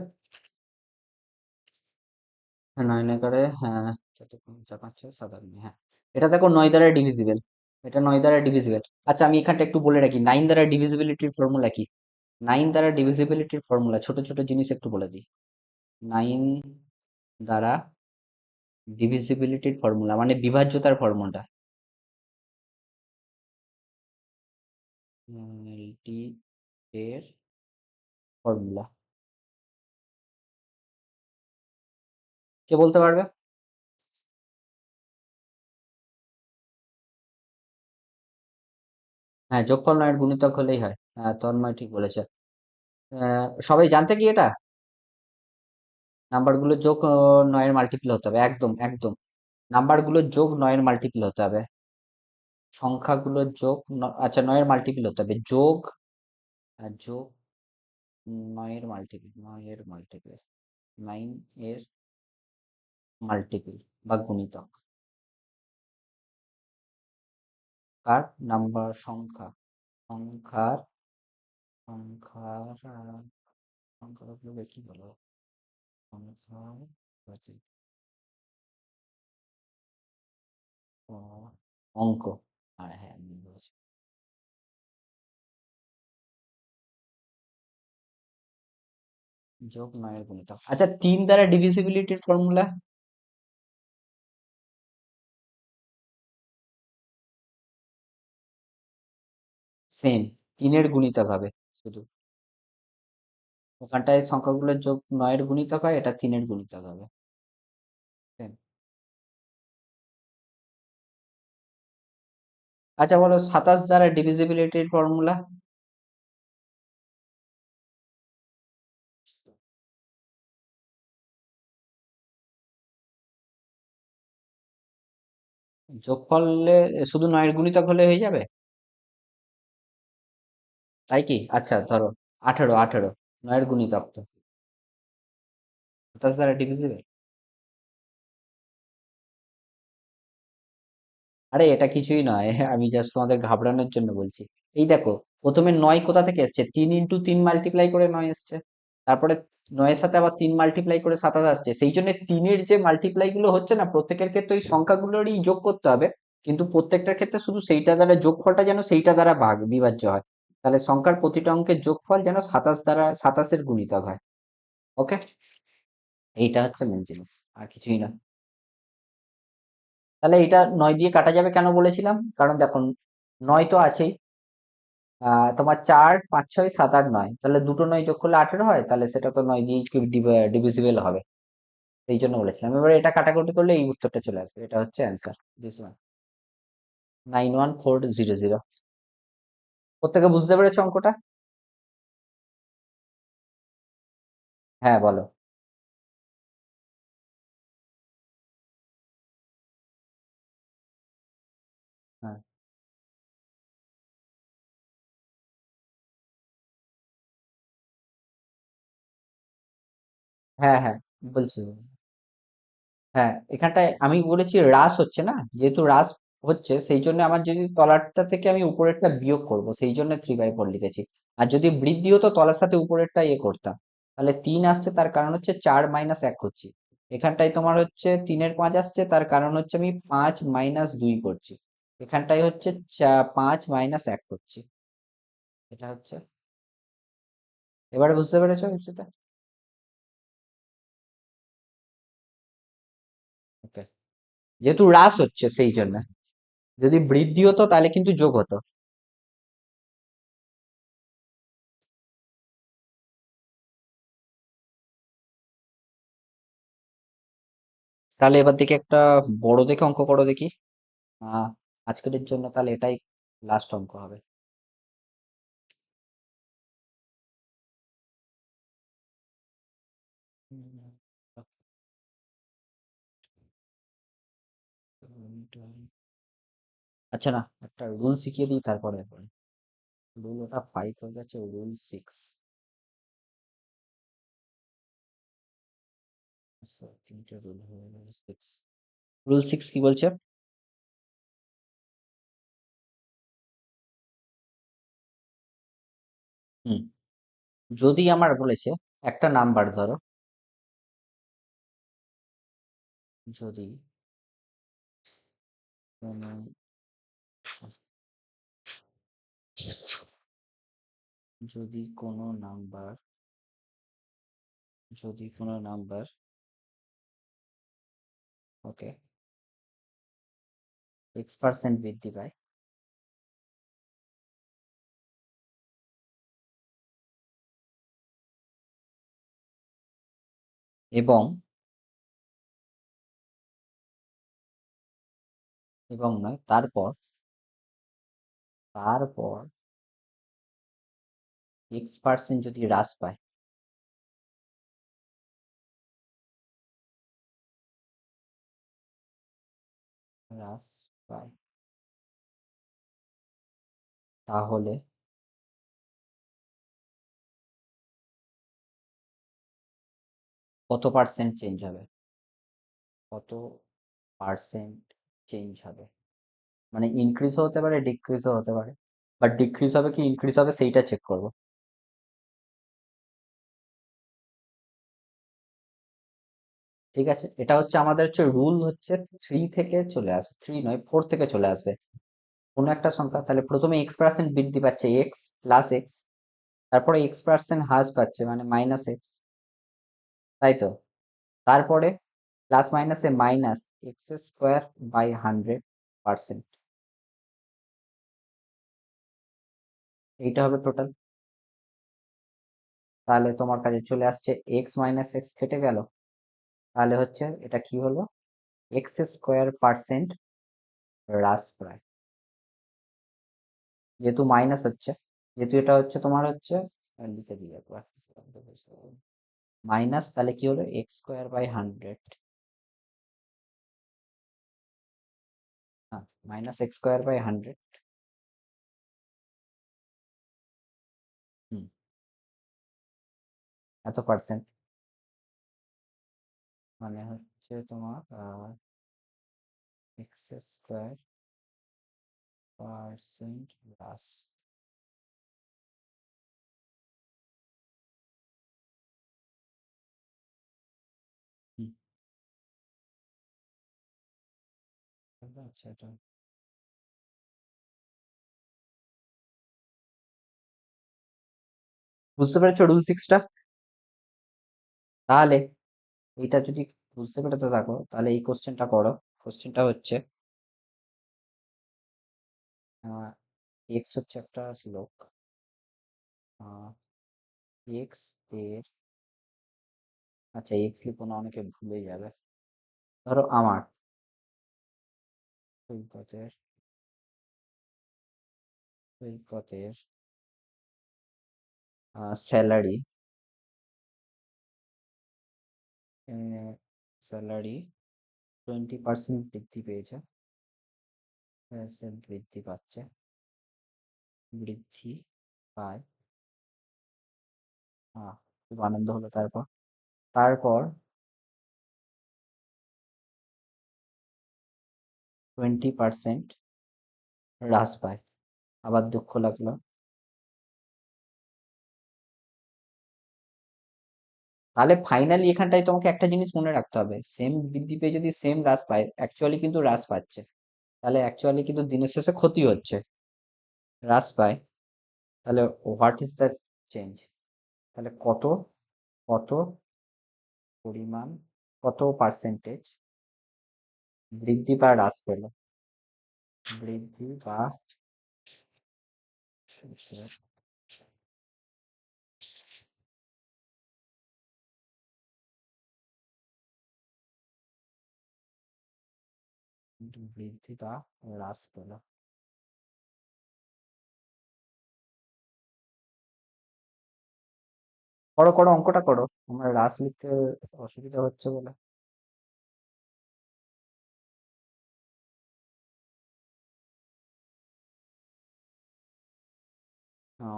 Speaker 1: হ্যাঁ 9 এগারো, হ্যাঁ 4 5 6 7 8 9, হ্যাঁ। এটা দেখো 9 দ্বারা ডিভিজিবল, এটা 9 দ্বারা ডিভিজিবল। আচ্ছা আমি এখানটা একটু বলে রাখি, 9 দ্বারা ডিভিজিবিলিটির ফর্মুলা কি। 9 দ্বারা ডিভিজিবিলিটির ফর্মুলা, ছোট ছোট জিনিস একটু বলে দিই। 9 দ্বারা ডিভিজিবিলিটির ফর্মুলা মানে বিভাজ্যতার ফর্মুলা, এলটি এর ফর্মুলা, কে বলতে পারবে? হ্যাঁ, যোগফল 9 এর গুণিতক হলেই হয়। হ্যাঁ, তন্ময় ঠিক বলেছে। সবাই জানতে কি এটা, নাম্বার গুলো যোগ 9 এর মাল্টিপল হতে হবে, একদম একদম। নাম্বার গুলো যোগ 9 এর মাল্টিপল হতে হবে। সংখ্যাগুলো যোগ আচ্ছা 9 এর মাল্টিপল হতে হবে, যোগ, যোগ 9 এর মাল্টিপল, 9 এর মাল্টিপল, 9 এর মাল্টিপল বা গুণিতক, কার, নাম্বার, সংখ্যা, সংখ্যার, সংখ্যার সংখ্যাগুলোকে কি বলো, সংখ্যার প্রতি অঙ্ক। আর হ্যাঁ আমি বলেছি, যোগ 9 এর গুণিতক। আচ্ছা 3 দ্বারা ডিভিজিবিলিটির ফর্মুলা, সেম, 3 এর গুণিতক হবে শুধু। ওখানটায় সংখ্যাগুলোর যোগ 9 এর গুণিতক হয়, এটা 3 এর গুণিতক হবে। Same. আচ্ছা বলো, 27 দ্বারা ডিভিজিবিলিটির ফর্মুলা। যোগফলে শুধু 9 এর গুণিতক হলে হয়ে যাবে। তাই কি? আচ্ছা ধরো 18, নয়ের গুণিতক তো 27 দ্বারা ডিভিজিবল। আরে এটা কিছুই নয় আমি জাস্ট তোমাদের ঘাবড়ানোর জন্য বলছি। এই দেখো, প্রথমে 9 কোথা থেকে এসছে? 3 × 3 মাল্টিপ্লাই করে 9 এসছে। তারপরে 9 এর সাথে আবার 3 মাল্টিপ্লাই করে 27 আসছে। সেই জন্য 3-এর যে মাল্টিপ্লাই গুলো হচ্ছে না, প্রত্যেকের ক্ষেত্রে ওই সংখ্যাগুলোরই যোগ করতে হবে। কিন্তু প্রত্যেকটার ক্ষেত্রে শুধু সেইটা দ্বারা যোগফলটা যেন সেইটা দ্বারা বিভাজ্য হয়। তাহলে সংখ্যার প্রতিটা অঙ্কের যোগফল যেন 27 এর গুণিতক হয়। ওকে, এইটা হচ্ছে মেন জিনিস, আর কিছুই না। তাহলে এটা 9 দিয়ে কাটা যাবে কেন বলেছিলাম? কারণ দেখুন, 9 তো আছেই। তোমার 4, 5, 6, 7, 8, 9, তাহলে দুটো 9 যোগ করলে 18 হয়, তাহলে সেটা তো 9 দিয়ে ডিভিজিবল হবে। এই জন্য বলেছিলাম। এবার এটা কাটাকুটি করলে এই উত্তরটা চলে আসবে। এটা হচ্ছে অ্যান্সার, দিস ওয়ান। 91400। প্রত্যেকে বুঝতে পেরেছো অঙ্কটা? হ্যাঁ বলো। হ্যাঁ, হ্যাঁ, হ্যাঁ, বলছি। হ্যাঁ, এখানটায় আমি বলেছি হ্রাস হচ্ছে না, যেহেতু হ্রাস হচ্ছে সেই জন্য আমার যদি তলারটা থেকে আমি উপরেরটা বিয়োগ করব, সেই জন্য 3/4 লিখেছি। আর যদি বৃদ্ধি হতো তলার সাথে উপরেরটা ইয়ে করতাম, তাহলে 3 আসছে, তার কারণ হচ্ছে 4 - 1 করছি। এখানটায় তোমার হচ্ছে 3-এর 5 আসছে, তার কারণ হচ্ছে আমি 5 - 2 করছি। এখানটায় হচ্ছে 5 - 1 করছি। এটা হচ্ছে, এবারে বুঝতে পেরেছো ইপ্সিতা? ওকে, যেহেতু হ্রাস হচ্ছে সেই জন্য। যদি বৃদ্ধি হতো তাহলে কিন্তু যোগ হতো। তাহলে এবার দেখি একটা বড় দেখে অঙ্ক করো দেখি। আহ আজকের জন্য তাহলে এটাই লাস্ট অঙ্ক হবে। আচ্ছা না, একটা রুল শিখিয়ে দিই তারপরে। রুল ওটা 5 হয়ে গেছে, রুল 6। তিনটে রুল হয়ে গেল 6। রুল 6 কি বলছে? হুম, যদি আমার বলেছে একটা নাম্বার ধরো, যদি কোনো যদি কোনো নাম্বার যদি কোনো নাম্বার ওকে X% বৃদ্ধি পায়, এবং নয়, তারপর X% যদি হ্রাস পায়, হ্রাস পায়, তাহলে কত পার্সেন্ট চেঞ্জ হবে? কত পার্সেন্ট চেঞ্জ হবে? মানে ইনক্রিজও হতে পারে, ডিক্রিজও হতে পারে। বাট ডিক্রিজ হবে কি ইনক্রিজ হবে সেইটা চেক করব। ঠিক আছে, এটা হচ্ছে আমাদের হচ্ছে রুল হচ্ছে 3 থেকে চলে আসবে, 3 নয় 4 থেকে চলে আসবে। কোনো একটা সংখ্যা, তাহলে প্রথমে X% বৃদ্ধি পাচ্ছে, এক্স প্লাস এক্স, তারপরে X% হ্রাস পাচ্ছে মানে মাইনাস এক্স, তাই তো? তারপরে প্লাস মাইনাসে মাইনাস X² / 100%। এইটা হবে টোটাল। তাহলে তোমার কাছে চলে আসছে X - X কেটে গেল। তাহলে হচ্ছে এটা কি হলো? X² % হ্রাস পায়। যেহেতু মাইনাস হচ্ছে, যেহেতু এটা হচ্ছে তোমার হচ্ছে, লিখে দিই একবার, মাইনাস, তাহলে কি হলো X² / 100। হ্যাঁ, -X² / 100। এত পার্সেন্ট মানে হচ্ছে তোমার এক্স স্কোয়ার পার্সেন্ট প্লাস। আচ্ছা, এটা বুঝতে পেরেছো রুল সিক্সটা? তাহলে এটা যদি বুঝতে পেরেছো থাকো তাহলে এই কোশ্চেনটা করো। কোশ্চেনটা হচ্ছে এক্স হচ্ছে একটা শ্লোক, এক্স এর, আচ্ছা এক্স লিখো না, অনেকে ভুলে যাবে। ধরো আমার সৈকতের সৈকতের স্যালারি, স্যালারি 20% বৃদ্ধি পেয়েছে, বৃদ্ধি পাচ্ছে, বৃদ্ধি পায়। খুব আনন্দ হলো। তারপর তারপর 20% হ্রাস পায়, আবার দুঃখ লাগলো। তাহলে ফাইনালি এখানটায় তোমাকে একটা জিনিস মনে রাখতে হবে, সেম বৃদ্ধি পেয়ে যদি সেম হ্রাস পায়, অ্যাকচুয়ালি কিন্তু হ্রাস পাচ্ছে, তাহলে অ্যাকচুয়ালি কিন্তু দিনের শেষে ক্ষতি হচ্ছে। হ্রাস পায়, তাহলে হোয়াট ইজ দ্য চেঞ্জ? তাহলে কত কত পরিমাণ, কত পার্সেন্টেজ বৃদ্ধি বা হ্রাস পেল, বৃদ্ধি বা বৃদ্ধি বা হ্রাস পেল। করো করো, অঙ্কটা করো, আমার হ্রাস লিখতে অসুবিধা হচ্ছে বলে।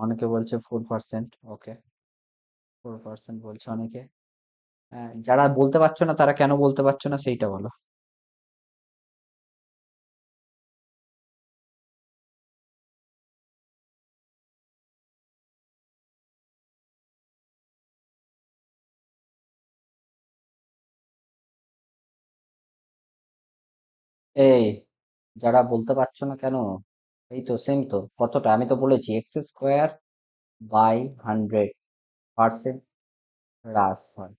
Speaker 1: অনেকে বলছে 4%, ওকে 4% বলছে অনেকে। যারা বলতে পারছো না তারা কেন বলতে পারছো না সেইটা বলো। এই যারা বলতে পারছো না কেন, এই তো সেম তো, কতটা আমি তো বলেছি এক্স স্কোয়ার বাই 100% হ্রাস হয়,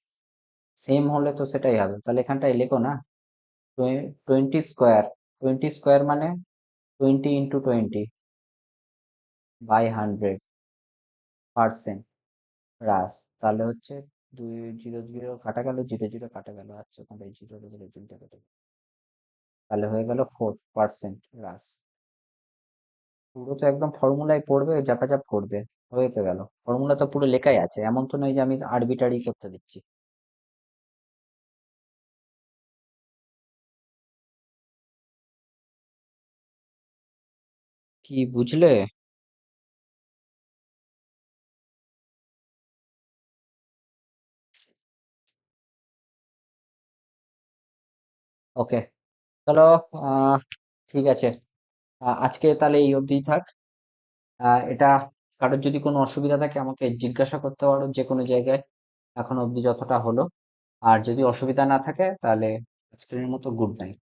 Speaker 1: সেম হলে তো সেটাই হবে। তাহলে এখানটায় লেখো না, 20 স্কোয়ার, 20 স্কোয়ার মানে 20 × 20 বাই 100% হ্রাস। তাহলে হচ্ছে 2 0 0 কাটা গেল, 0 0 কাটা গেল, আচ্ছা তাহলে 0 0 কেটে গেল। তাহলে হয়ে গেল 4% হ্রাস। পুরো তো একদম ফর্মুলায় পড়বে, ঝাপাঝাপ করবে, হয়ে তো গেল। ফর্মুলা তো পুরো লেখাই আছে, এমন তো নয় যে আমি আরবিটারি করতে দিচ্ছি। কি বুঝলে? ওকে, চলো। আহ ঠিক আছে, আজকে তাহলে এই অবধিই থাক। এটা কারোর যদি কোনো অসুবিধা থাকে আমাকে জিজ্ঞাসা করতে পারো যে কোনো জায়গায়, এখন অবধি যতটা হলো। আর যদি অসুবিধা না থাকে তাহলে আজকের মতো গুড নাইট।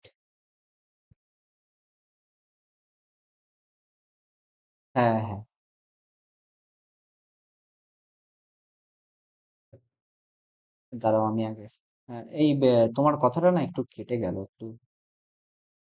Speaker 1: হ্যাঁ হ্যাঁ, দাঁড়াও আমি আগে, তোমার কথাটা না একটু কেটে গেল একটু।